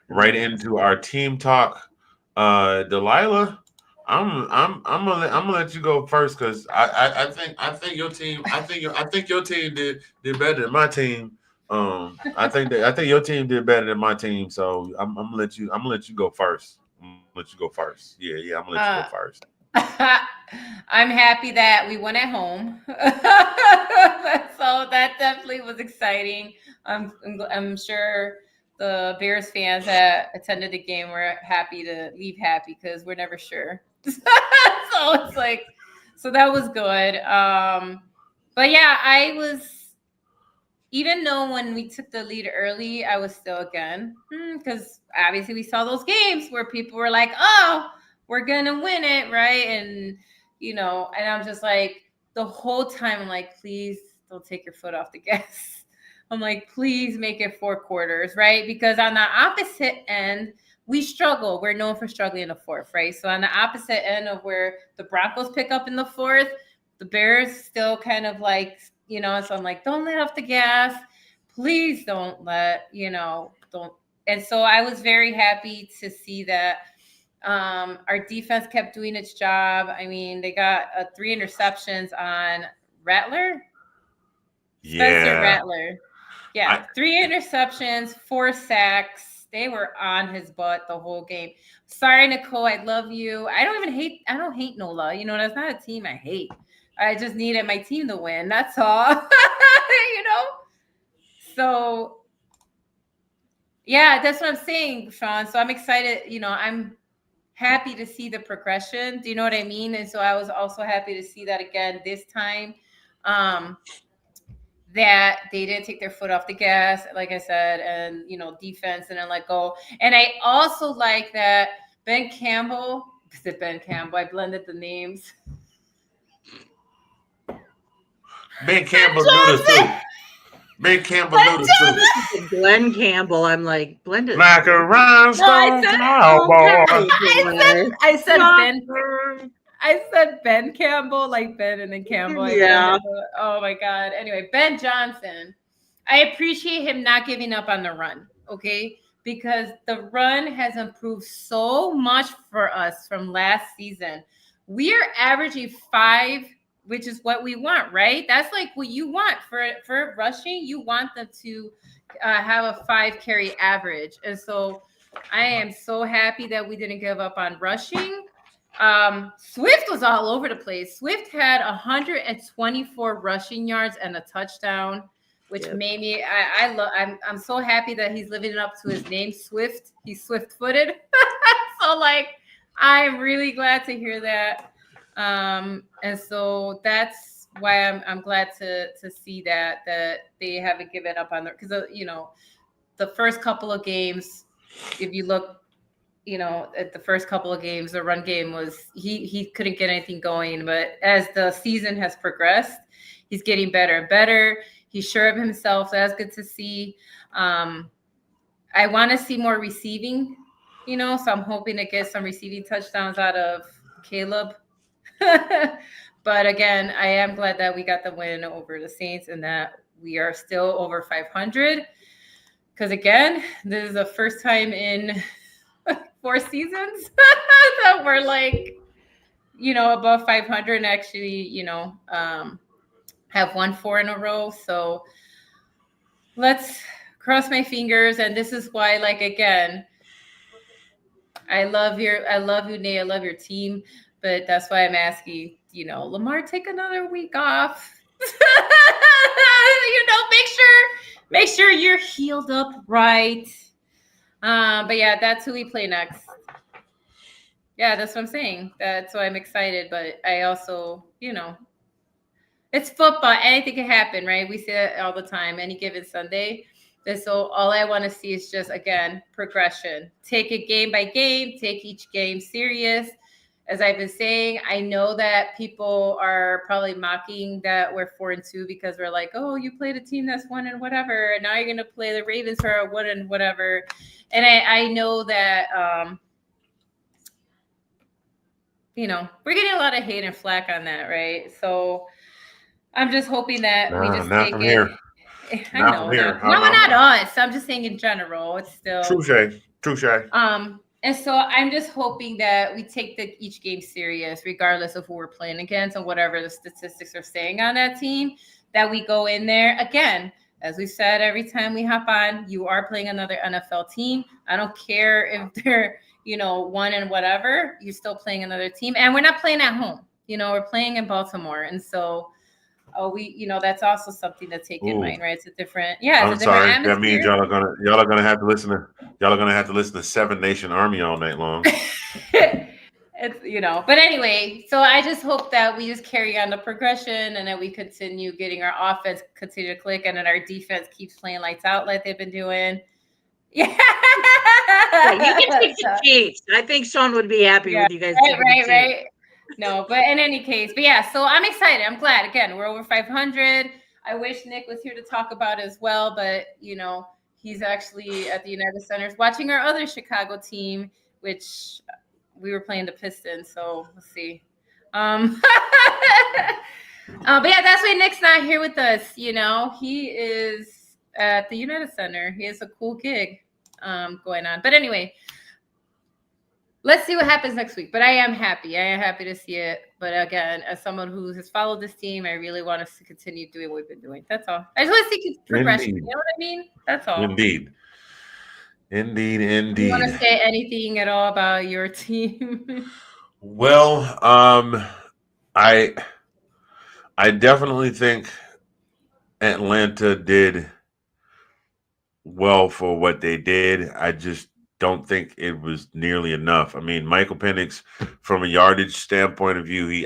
right into our team talk. Delilah, I'm gonna let you go first because I think your team I think your team did better than my team. I think your team did better than my team. So I'm gonna let you go first. I'm gonna let you go first. Yeah, I'm gonna let you go Uh, first. I'm happy that we won at home. So that definitely was exciting. I'm sure the Bears fans that attended the game were happy to leave happy because we're never sure. So it's like, so that was good. But yeah, I was, even though when we took the lead early, I was still again, because obviously we saw those games where people were like, "Oh, we're gonna win it," right? And and I'm just like the whole time, I'm like, "Please don't take your foot off the gas." I'm like, "Please make it 4 quarters," right? Because on the opposite end, we struggle. We're known for struggling in the fourth, right? So on the opposite end of where the Broncos pick up in the fourth, the Bears still kind of like, so I'm like, don't let off the gas. Please don't don't. And so I was very happy to see that our defense kept doing its job. I mean, they got 3 interceptions on Rattler, Spencer Yeah, Rattler. Yeah, I 3 interceptions, 4 sacks. They were on his butt the whole game. Sorry, Nicole, I love you. I don't hate Nola. That's not a team I hate. I just needed my team to win. That's all. you know? So yeah, that's what I'm saying, Sean. So I'm excited. I'm happy to see the progression. Do you know what I mean? And so I was also happy to see that again this time. Um, that they didn't take their foot off the gas, like I said, and defense and then let go. And I also like that Ben Campbell. Is it Ben Campbell? I blended the names. Ben Ben Campbell knew the Johnson. soup. Ben Campbell Ben knew the soup. Johnson. Glenn Campbell. I'm like blended. Like a No, rhinestone cowboy. I said Ben. I said Ben Campbell, like Ben and then Campbell. I Yeah. blended oh my God. Anyway, Ben Johnson. I appreciate him not giving up on the run, okay? Because the run has improved so much for us from last season. We are averaging 5, which is what we want, right? That's like what you want for rushing. You want them to have a 5 carry average. And so I am so happy that we didn't give up on rushing. Swift was all over the place. Swift had 124 rushing yards and a touchdown, which made me I'm so happy that he's living up to his name, Swift. He's swift-footed. So like I'm really glad to hear that. And so that's why I'm glad to see that they haven't given up on because the first couple of games, if you look at the first couple of games, the run game was he couldn't get anything going. But as the season has progressed, he's getting better and better. He's sure of himself. So that's good to see. I want to see more receiving, so I'm hoping to get some receiving touchdowns out of Caleb. But again, I am glad that we got the win over the Saints and that we are still over 500. Because again, this is the first time in 4 seasons that we're like, above 500 and actually, have won 4 in a row. So let's cross my fingers. And this is why, like, again, I love you, Nate. I love your team. But that's why I'm asking, Lamar, take another week off. Make sure you're healed up right. But yeah, that's who we play next. Yeah, that's what I'm saying. That's why I'm excited. But I also, it's football. Anything can happen, right? We say that all the time, any given Sunday. And so all I want to see is just, again, progression. Take it game by game. Take each game serious. As I've been saying, I know that people are probably mocking that we're 4-2 because we're like, oh, you played a team that's 1 and whatever. And now you're going to play the Ravens who are 1 and whatever. And I know that, we're getting a lot of hate and flack on that, right? So I'm just hoping that we just take it. Here. I know. Not us. I'm just saying in general. It's still Touche. And so I'm just hoping that we take each game serious, regardless of who we're playing against and whatever the statistics are saying on that team, that we go in there again. As we said, every time we hop on, you are playing another NFL team. I don't care if they're, one and whatever, you're still playing another team. And we're not playing at home. We're playing in Baltimore. And so that's also something to take in Ooh. mind, right? It's a different I'm sorry. atmosphere. That means y'all are gonna have to listen to Seven Nation Army all night long. It's but anyway, so I just hope that we just carry on the progression and that we continue getting our offense continue to click and then our defense keeps playing lights out like they've been doing. Yeah. You can take the Chiefs. I think Sean would be happy with you guys. Right. No, but in any case, so I'm excited. I'm glad. Again, we're over 500. I wish Nick was here to talk about it as well, but he's actually at the United Centers watching our other Chicago team, which we were playing the Pistons. So let's see. But yeah, that's why Nick's not here with us. He is at the United Center. He has a cool gig going on. But anyway, let's see what happens next week. But I am happy. I am happy to see it. But again, as someone who has followed this team, I really want us to continue doing what we've been doing. That's all. I just want to see progression. Indeed. You know what I mean? That's all. Indeed. You want to say anything at all about your team? Well, I definitely think Atlanta did well for what they did. I just don't think it was nearly enough. I mean, Michael Penix, from a yardage standpoint of view, he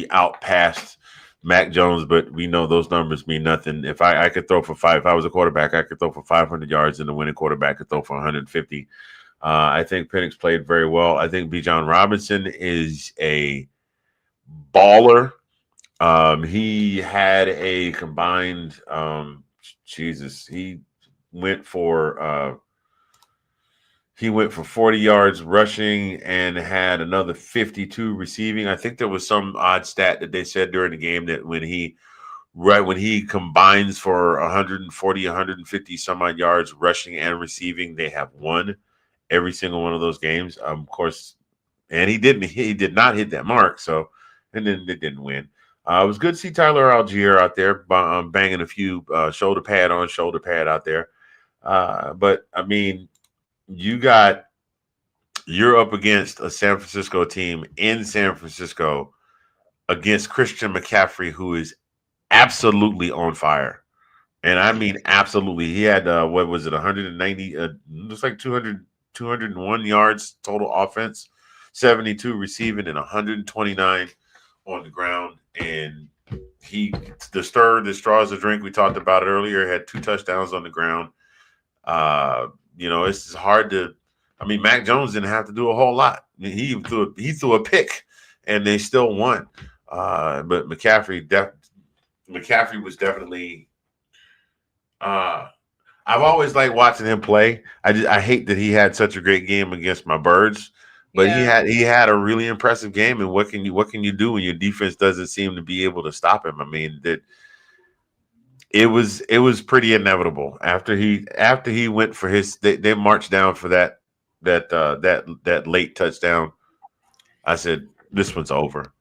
outpassed Mac Jones, but we know those numbers mean nothing. If I could throw for if I was a quarterback, I could throw for 500 yards, and the winning quarterback could throw for 150. I think Penix played very well. I think Bijan Robinson is a baller. He had a combined he went for 40 yards rushing and had another 52 receiving. I think there was some odd stat that they said during the game that when he combines for 140, 150 some odd yards rushing and receiving, they have won every single one of those games. Of course, and he did not hit that mark. So, and then they didn't win. It was good to see Tyler Algier out there banging a few shoulder pad on shoulder pad out there. But I mean, you're up against a San Francisco team in San Francisco against Christian McCaffrey, who is absolutely on fire. And I mean, absolutely. He had, 190, looks like 201 yards total offense, 72 receiving, and 129 on the ground. And the straws of drink, we talked about it earlier, had 2 touchdowns on the ground. It's hard to. I mean, Mac Jones didn't have to do a whole lot. I mean, he threw a pick, and they still won. But McCaffrey was definitely. I've always liked watching him play. I hate that he had such a great game against my Birds, but he had a really impressive game. And what can you do when your defense doesn't seem to be able to stop him? I mean that. It was pretty inevitable after he went for his. They marched down for that late touchdown. I said, "This one's over.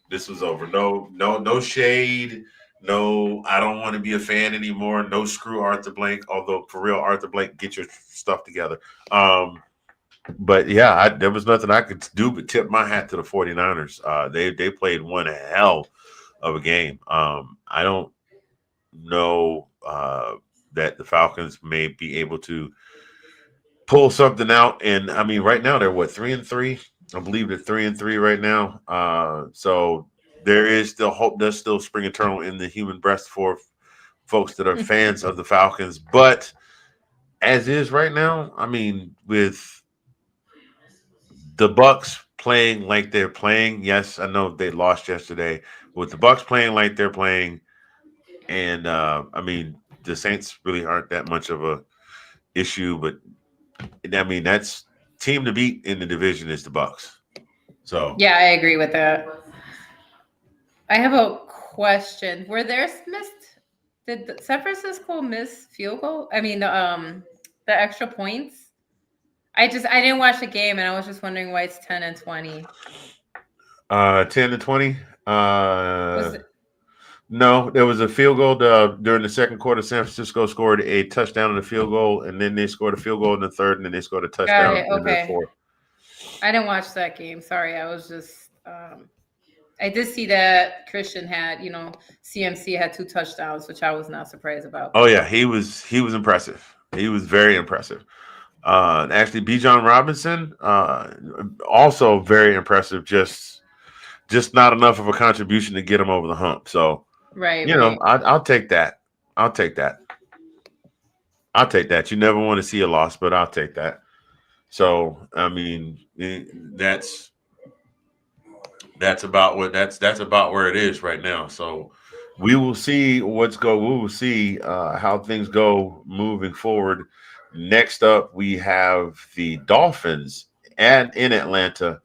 This was over. No shade. No, I don't want to be a fan anymore. No, screw Arthur Blank. Although for real, Arthur Blank, get your stuff together." But yeah, there was nothing I could do but tip my hat to the 49ers. They played one hell of a game. I don't know that the Falcons may be able to pull something out. And I mean, right now they're 3-3. I believe they're 3-3 right now. So there is still hope. There's still spring eternal in the human breast for folks that are fans of the Falcons. But as is right now, I mean, with the Bucs playing like they're playing, yes, I know they lost yesterday. With the Bucs playing like they're playing, and I mean, the Saints really aren't that much of a issue, but I mean, that's team to beat in the division is the Bucs. So yeah, I agree with that. I have a question. Were there missed? Did San Francisco miss field goal? I mean, the extra points. I didn't watch the game, and I was just wondering why it's 10-20. 10-20. Was it, No, there was a field goal during the second quarter. San Francisco scored a touchdown and a field goal, and then they scored a field goal in the third, and then they scored a got touchdown it. in the Okay. fourth. I didn't watch that game. Sorry, I was just. I did see that Christian had, CMC had 2 touchdowns, which I was not surprised about. Oh yeah, he was impressive. He was very impressive. Actually, Bijan Robinson, also very impressive. Just not enough of a contribution to get him over the hump. So, Right. I'll take that. I'll take that. You never want to see a loss, but I'll take that. So, I mean, that's about where it is right now. So, we will see We will see how things go moving forward. Next up, we have the Dolphins in Atlanta,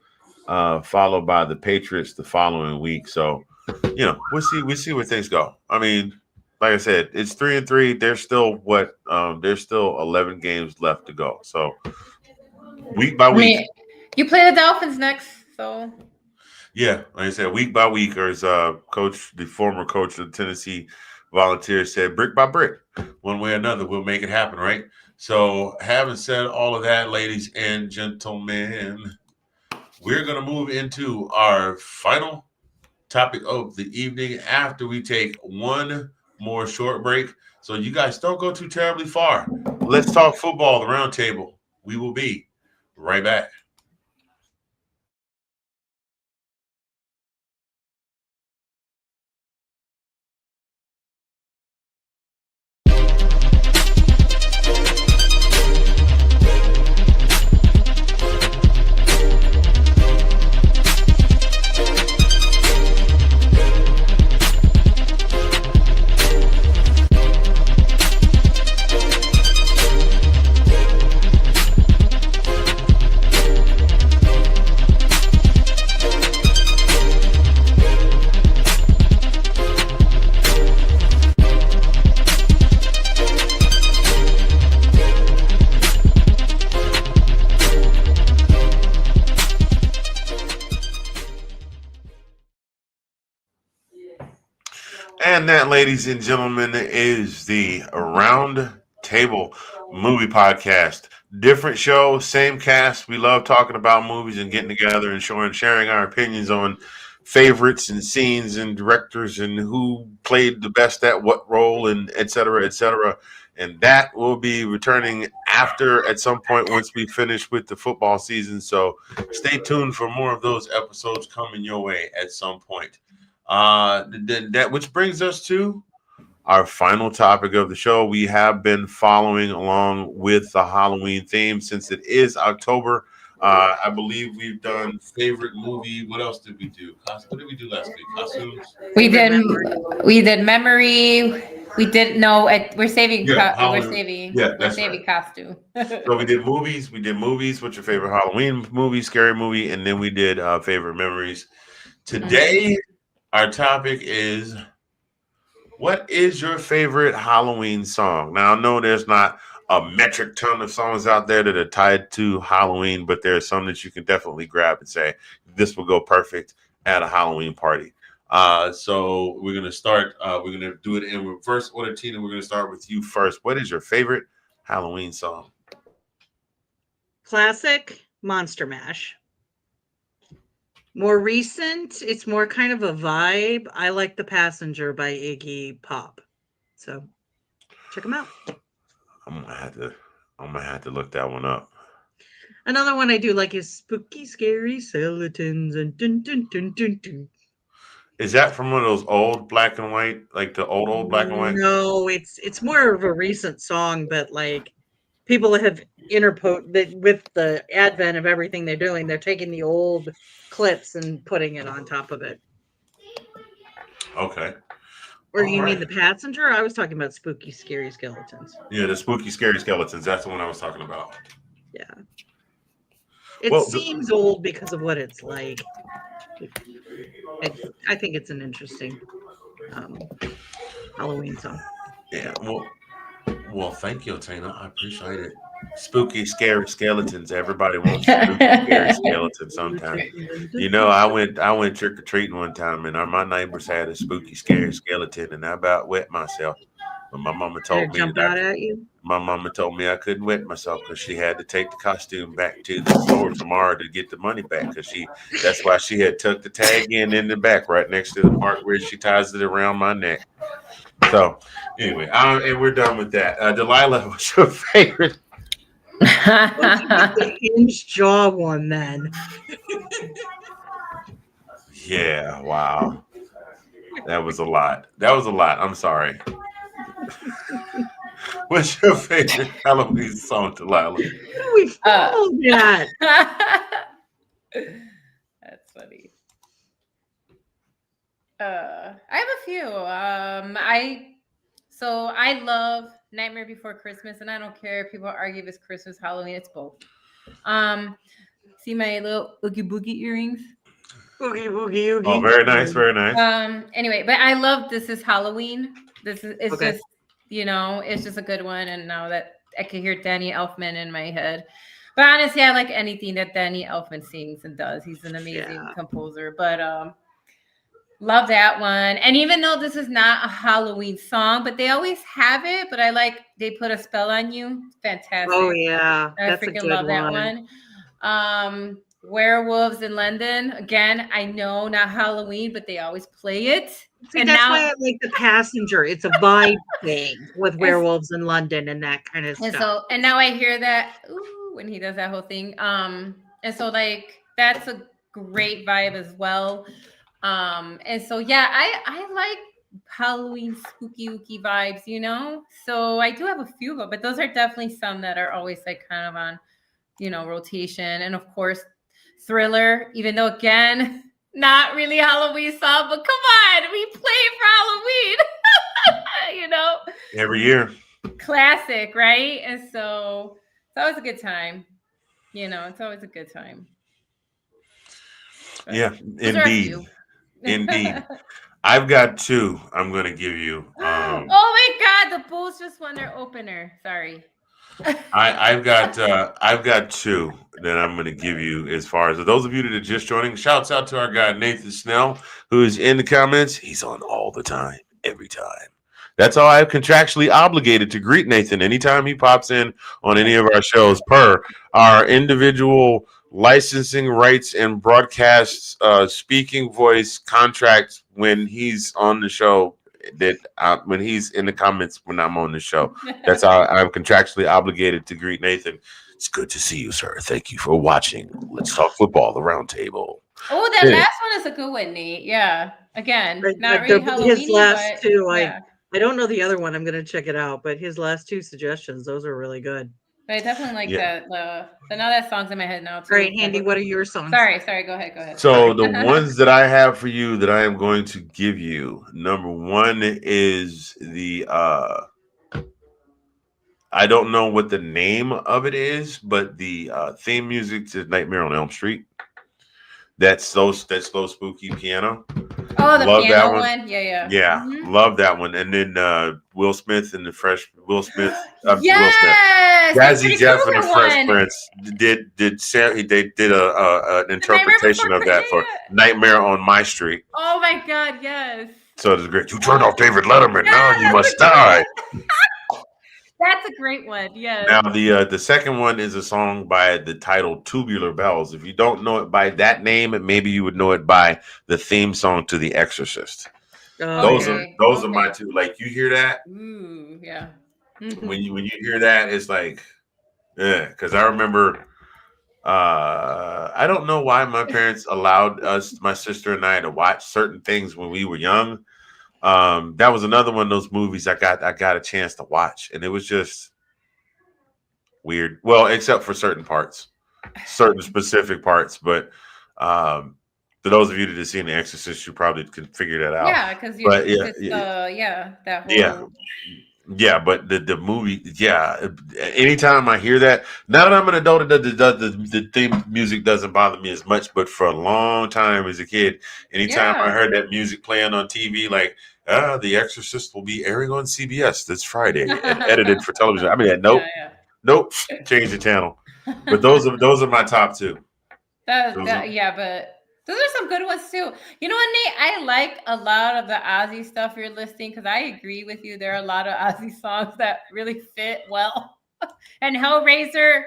followed by the Patriots the following week. So, we'll see where things go. I mean, like I said, it's 3-3. There's still there's still 11 games left to go. So, week by week. You play the Dolphins next, so. Yeah, like I said, week by week, or as the former coach of the Tennessee Volunteers said, brick by brick, one way or another, we'll make it happen, right? So, having said all of that, ladies and gentlemen, we're going to move into our final topic of the evening after we take one more short break. So, you guys don't go too terribly far. Let's talk football, the Roundtable. We will be right back. And that, ladies and gentlemen, is the Roundtable Movie Podcast. Different show, same cast. We love talking about movies and getting together and sharing our opinions on favorites and scenes and directors and who played the best at what role and et cetera, et cetera. And that will be returning at some point once we finish with the football season. So stay tuned for more of those episodes coming your way at some point. Which brings us to our final topic of the show. We have been following along with the Halloween theme since it is October. I believe we've done favorite movie. What else did we do? What did we do last week? Costumes. We did memory. We did we're saving. We're saving costume. So we did movies. What's your favorite Halloween movie? Scary movie, and then we did favorite memories. Today. Our topic is, what is your favorite Halloween song? Now, I know there's not a metric ton of songs out there that are tied to Halloween, but there's some that you can definitely grab and say, this will go perfect at a Halloween party. So we're going to start. We're going to do it in reverse order, Tina. We're going to start with you first. What is your favorite Halloween song? Classic, Monster Mash. More recent, it's more kind of a vibe. I like The Passenger by Iggy Pop. So check them out. I'm gonna have to look that one up. Another one I do like is Spooky Scary Skeletons and dun dun dun dun dun. Is that from one of those old black and white, like the old black and white? No, it's more of a recent song, but like people have interposed with the advent of everything they're doing, they're taking the old clips and putting it on top of it. Okay. Or you mean The Passenger? I was talking about Spooky Scary Skeletons. Yeah, the Spooky Scary Skeletons. That's the one I was talking about. Yeah. It seems old because of what it's like. I think it's an interesting Halloween song. Yeah. Well, Well, thank you, Tina. I appreciate it. Spooky, scary skeletons. Everybody wants spooky, scary skeletons sometime. I went trick or treating one time, and my neighbors had a spooky, scary skeleton, and I about wet myself. But Did it jump out at you? my mama told me I couldn't wet myself because she had to take the costume back to the store tomorrow to get the money back. Because that's why she had tucked the tag in the back, right next to the part where she ties it around my neck. So anyway, and we're done with that. Delilah, what's your favorite? Let's get the hinge jaw one then. Yeah, wow. That was a lot. I'm sorry. What's your favorite Halloween song, Delilah? We followed that. That's funny. I have a few. I love Nightmare Before Christmas, and I don't care if people argue if it's Christmas, Halloween, it's both. See my little oogie boogie earrings? Oogie, oogie, oogie. Oh, very nice, very nice. Anyway, but I love This Is Halloween. It's Okay. just, it's just a good one. And now that I can hear Danny Elfman in my head. But honestly, I like anything that Danny Elfman sings and does. He's an amazing composer. But love that one. And even though this is not a Halloween song, but they always have it. But they put a spell on you. Fantastic. Oh yeah, I that's a freaking good love that one. Werewolves in London. Again, I know not Halloween, but they always play it. See, and that's why I like The Passenger. It's a vibe thing with werewolves in London and that kind of stuff. And now I hear that when he does that whole thing. And so that's a great vibe as well. And so I like Halloween spooky ooky vibes, So I do have a few of them, but those are definitely some that are always kind of on, rotation. And of course, Thriller, even though again, not really a Halloween song, but come on, we play it for Halloween, Every year. Classic, right? And so it's always a good time. It's always a good time. But yeah, indeed. I've got two I'm going to give you. Oh my God, the Bulls just won their opener. Sorry. I've got two that I'm going to give you. As far as those of you that are just joining, shouts out to our guy Nathan Snell, who is in the comments. He's on all the time, every time. That's how I'm contractually obligated to greet Nathan anytime he pops in on any of our shows, per our individual licensing rights and broadcast speaking voice contracts when he's on the show. That when he's in the comments when I'm on the show, that's how I'm contractually obligated to greet Nathan. It's good to see you, sir. Thank you for watching. Let's talk football, the Roundtable. Oh, that last one is a good one, Nate. Yeah, again, not really Halloween. His last two, I don't know the other one. I'm gonna check it out, but his last two suggestions, those are really good. But I definitely like that. So now that song's in my head now too. All right, Handy, what are your songs? Sorry. Go ahead. So the ones that I have for you that I am going to give you, number one is the I don't know what the name of it is, but the theme music to Nightmare on Elm Street. That's slow spooky piano. Oh, the love piano one. Yeah. Mm-hmm. Love that one. And then Will Smith and the Fresh Will Smith. Yes, Jazzy Jeff and the Fresh Prince did an interpretation of that for Nightmare on My Street. Oh my God, yes. So it's great. You turned off David Letterman. Now you must die. That's a great one. Yes. Now the second one is a song by the title Tubular Bells. If you don't know it by that name, maybe you would know it by the theme song to The Exorcist. Those are my two. Like you hear that? Ooh, yeah. Mm-hmm. When you hear that, it's like, yeah. Because I remember, I don't know why my parents allowed us, my sister and I, to watch certain things when we were young. That was another one of those movies I got a chance to watch, and it was just weird. Well, except for certain specific parts. But for those of you that have seen The Exorcist, you probably can figure that out. Yeah, because that whole Yeah, but the movie, yeah. Anytime I hear that, now that I'm an adult, the theme music doesn't bother me as much. But for a long time as a kid, anytime I Yeah. heard that music playing on TV, like The Exorcist will be airing on CBS this Friday and edited for television. I mean, nope, Yeah, nope, change the channel. But yeah. those are my top two. That Those are, that yeah, but those are some good ones too. You know what, Nate? I like a lot of the Ozzy stuff you're listing because I agree with you. There are a lot of Ozzy songs that really fit well. And Hellraiser,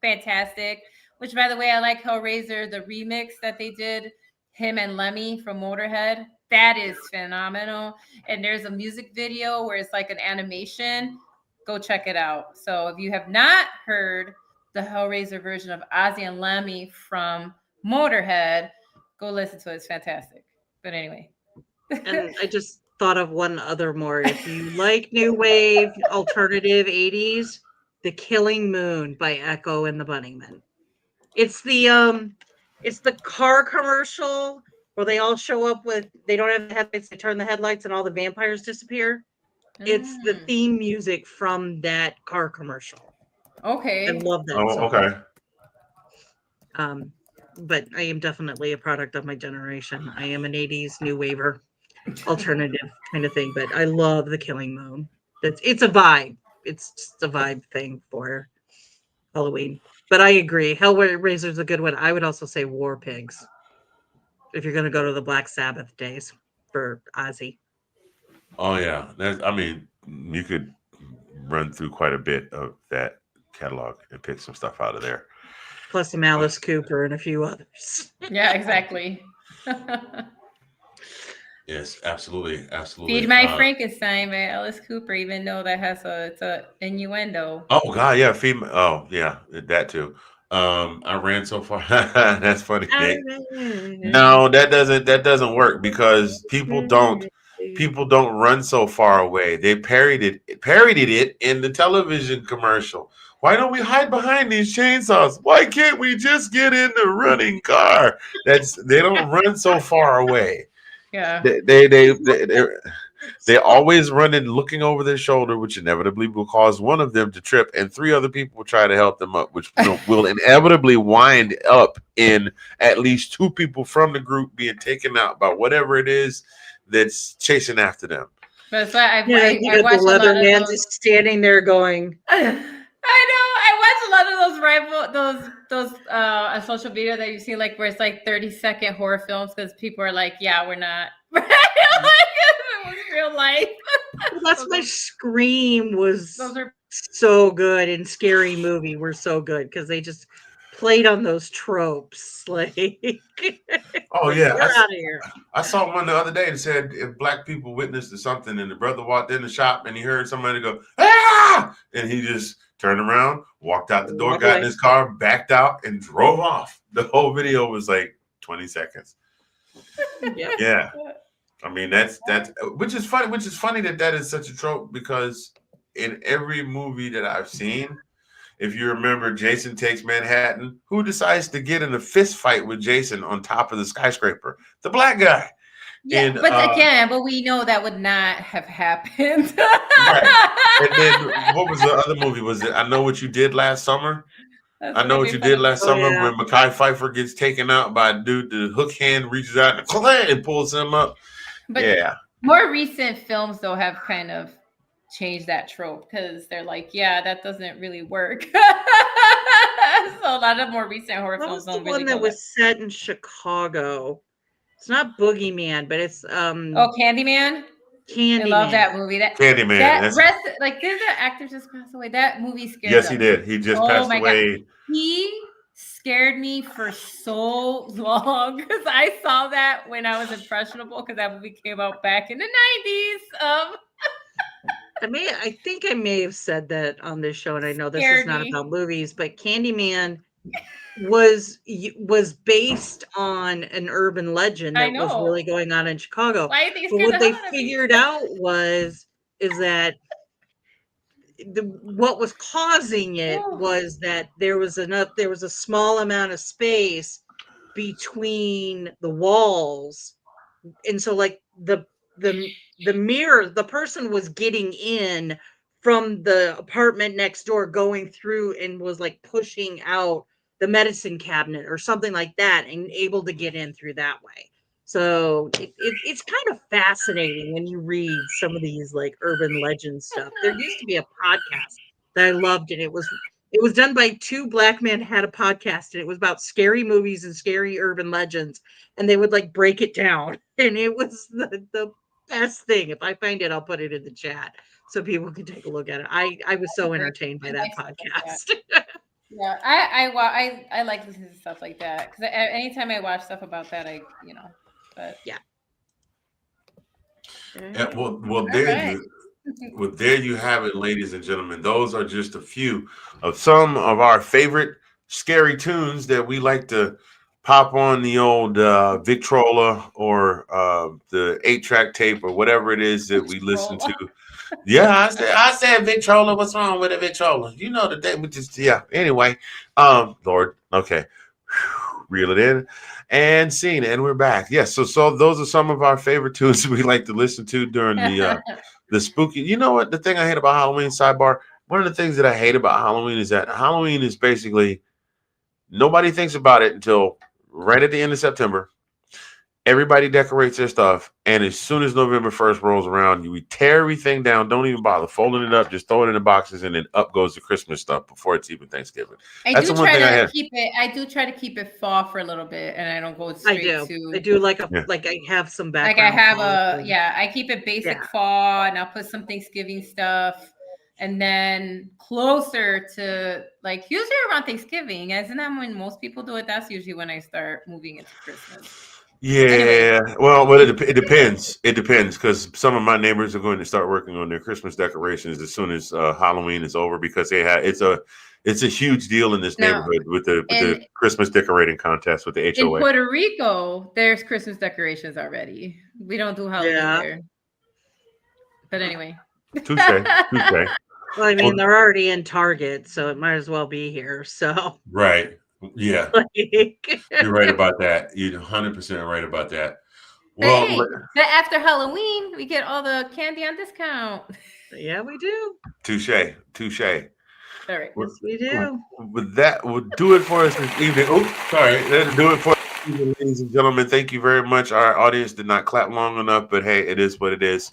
fantastic. Which, by the way, I like Hellraiser, the remix that they did, him and Lemmy from Motorhead. That is phenomenal. And there's a music video where it's like an animation. Go check it out. So if you have not heard the Hellraiser version of Ozzy and Lemmy from Motorhead, go listen to it. It's fantastic. But anyway. And I just thought of one other more. If you like new wave, alternative 80s, The Killing Moon by Echo and the Bunnymen. It's the car commercial where they all show up with they don't have the headlights, they turn the headlights and all the vampires disappear. It's the Mm, theme music from that car commercial. I okay. love that oh, song. okay. But I am definitely a product of my generation. I am an 80s new waver alternative kind of thing, but I love The Killing Moon. It's a vibe. It's just a vibe thing for Halloween. But I agree. Hellraiser's a good one. I would also say War Pigs if you're going to go to the Black Sabbath days for Ozzy. Oh yeah. I mean, you could run through quite a bit of that catalog and pick some stuff out of there. Plus some Alice Cooper and a few others. Yeah, exactly. Yes, absolutely, absolutely. Feed My Frankenstein by Alice Cooper, even though that has it's a innuendo. Oh God, yeah, female. Oh yeah, that too. I ran so far. That's funny, Nick. No, that doesn't work because people don't run so far away. They parodied it in the television commercial. Why don't we hide behind these chainsaws? Why can't we just get in the running car? They don't run so far away. Yeah. They always running, looking over their shoulder, which inevitably will cause one of them to trip, and three other people will try to help them up, which will inevitably wind up in at least two people from the group being taken out by whatever it is that's chasing after them. But it's like I watch the a lot leather of man those. just standing there going, I know. I watch a lot of those on social media that you see, like where it's like 30-second horror films because people are like, yeah, we're not. Like, it was real life. well, that's why Scream was Those are so good and Scary Movie were so good because they just played on those tropes. Like, Oh yeah, you're out of here. I saw one the other day that said if black people witnessed something and the brother walked in the shop and he heard somebody go, ah, and he just turned around, walked out the door, Walk got away. in his car, backed out, and drove off. The whole video was like 20 seconds. Yeah. Yeah. I mean, that's which is funny that is such a trope because in every movie that I've seen, if you remember Jason Takes Manhattan, who decides to get in a fist fight with Jason on top of the skyscraper? The black guy. yeah. And But we know that would not have happened. right. And then what was the other movie? Was it I Know What You Did Last Summer? That's I Know What really You Did funny. Last Oh, Summer yeah. when Mekhi Phifer gets taken out by a dude, the hook hand reaches out and pulls him up. But Yeah. more recent films though have kind of changed that trope because they're like, yeah, that doesn't really work. So a lot of more recent horror What films was the don't really one that go was set in Chicago? It's not Boogeyman, but it's Oh, Candyman. I love Candyman. that movie. Candyman. That rest like did the actor just pass away? That movie scared Yes, the- he did. He just Oh passed my away. God. He scared me for so long because I saw that when I was impressionable because that movie came out back in the 90s. I think I may have said that on this show, and I know this is Scared not me. about movies, but Candyman was based on an urban legend I that was know. really going on in Chicago. Why do you think it But scared what the they hell out of me? figured out is that what was causing it Oh. was that there was a small amount of space between the walls, and so like the mirror, the person was getting in from the apartment next door going through and was like pushing out the medicine cabinet or something like that and able to get in through that way. So it's kind of fascinating when you read some of these like urban legend stuff. There used to be a podcast that I loved, and it was done by two black men had a podcast, and it was about scary movies and scary urban legends, and they would like break it down, and it was the best thing. If I find it, I'll put it in the chat so people can take a look at it. I was so entertained by that podcast. Yeah, I like listening to stuff like that because anytime I watch stuff about that, but yeah. Well, there you have it, ladies and gentlemen. Those are just a few of some of our favorite scary tunes that we like to pop on the old Victrola or the 8-track tape or whatever it is that we listen to. Yeah, I said Victrola. What's wrong with a Victrola? You know the day we just Anyway, Lord, okay, reel it in and scene, and we're back. Yes, so those are some of our favorite tunes we like to listen to during the spooky. You know what? The thing I hate about Halloween, sidebar. One of the things that I hate about Halloween is that Halloween is basically nobody thinks about it until right at the end of September. Everybody decorates their stuff, and as soon as November 1st rolls around, we tear everything down. Don't even bother folding it up. Just throw it in the boxes, and then up goes the Christmas stuff before it's even Thanksgiving. That's the one thing I had. I do try to keep it fall for a little bit, and I don't go straight to. I do like I have some background. Like I have I keep it basic fall, and I'll put some Thanksgiving stuff, and then closer to like usually around Thanksgiving, isn't that when most people do it? That's usually when I start moving into Christmas. Yeah, anyway. Well, it depends. It depends because some of my neighbors are going to start working on their Christmas decorations as soon as Halloween is over because it's a huge deal in this neighborhood with the Christmas decorating contest with the HOA. In Puerto Rico, there's Christmas decorations already. We don't do Halloween there. But anyway, touche. Well, I mean, they're already in Target, so it might as well be here. So right. Yeah, you're right about that. You're 100% right about that. Well, but after Halloween, we get all the candy on discount. Yeah, we do. Touche. All right. Yes, we do. With that, we'll do it for us this evening. Oh, sorry. Let's do it for us, ladies and gentlemen. Thank you very much. Our audience did not clap long enough, but hey, it is what it is.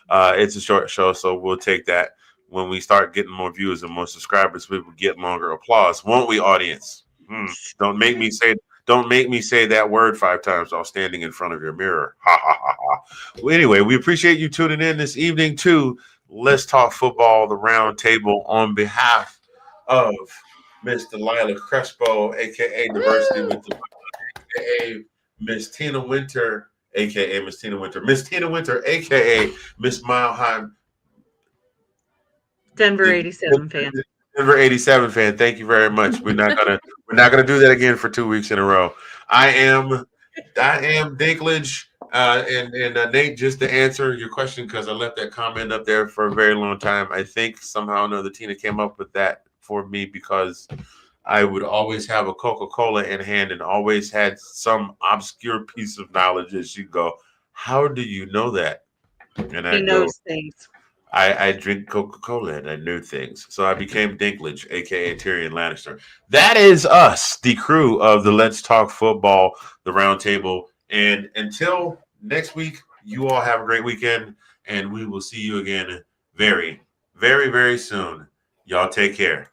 It's a short show, so we'll take that. When we start getting more viewers and more subscribers, we will get longer applause, won't we, audience? Don't make me say that word 5 times while standing in front of your mirror. Ha ha ha ha. Well, anyway, we appreciate you tuning in this evening to Let's Talk Football, the Roundtable, on behalf of Miss Delilah Crespo, aka Diversity with the aka Miss Tina Winter, aka Miss Tina Winter, aka Miss Mile High Denver 87 fan. Denver 87 fan, thank you very much. We're not gonna do that again for 2 weeks in a row. I am Dinklage, and Nate. Just to answer your question, because I left that comment up there for a very long time. I think somehow or another Tina came up with that for me because I would always have a Coca-Cola in hand and always had some obscure piece of knowledge as you go, how do you know that? And he knows things. I drink Coca-Cola and I knew things. So I became Dinklage, a.k.a. Tyrion Lannister. That is us, the crew of the Let's Talk Football, the Roundtable. And until next week, you all have a great weekend. And we will see you again very, very, very soon. Y'all take care.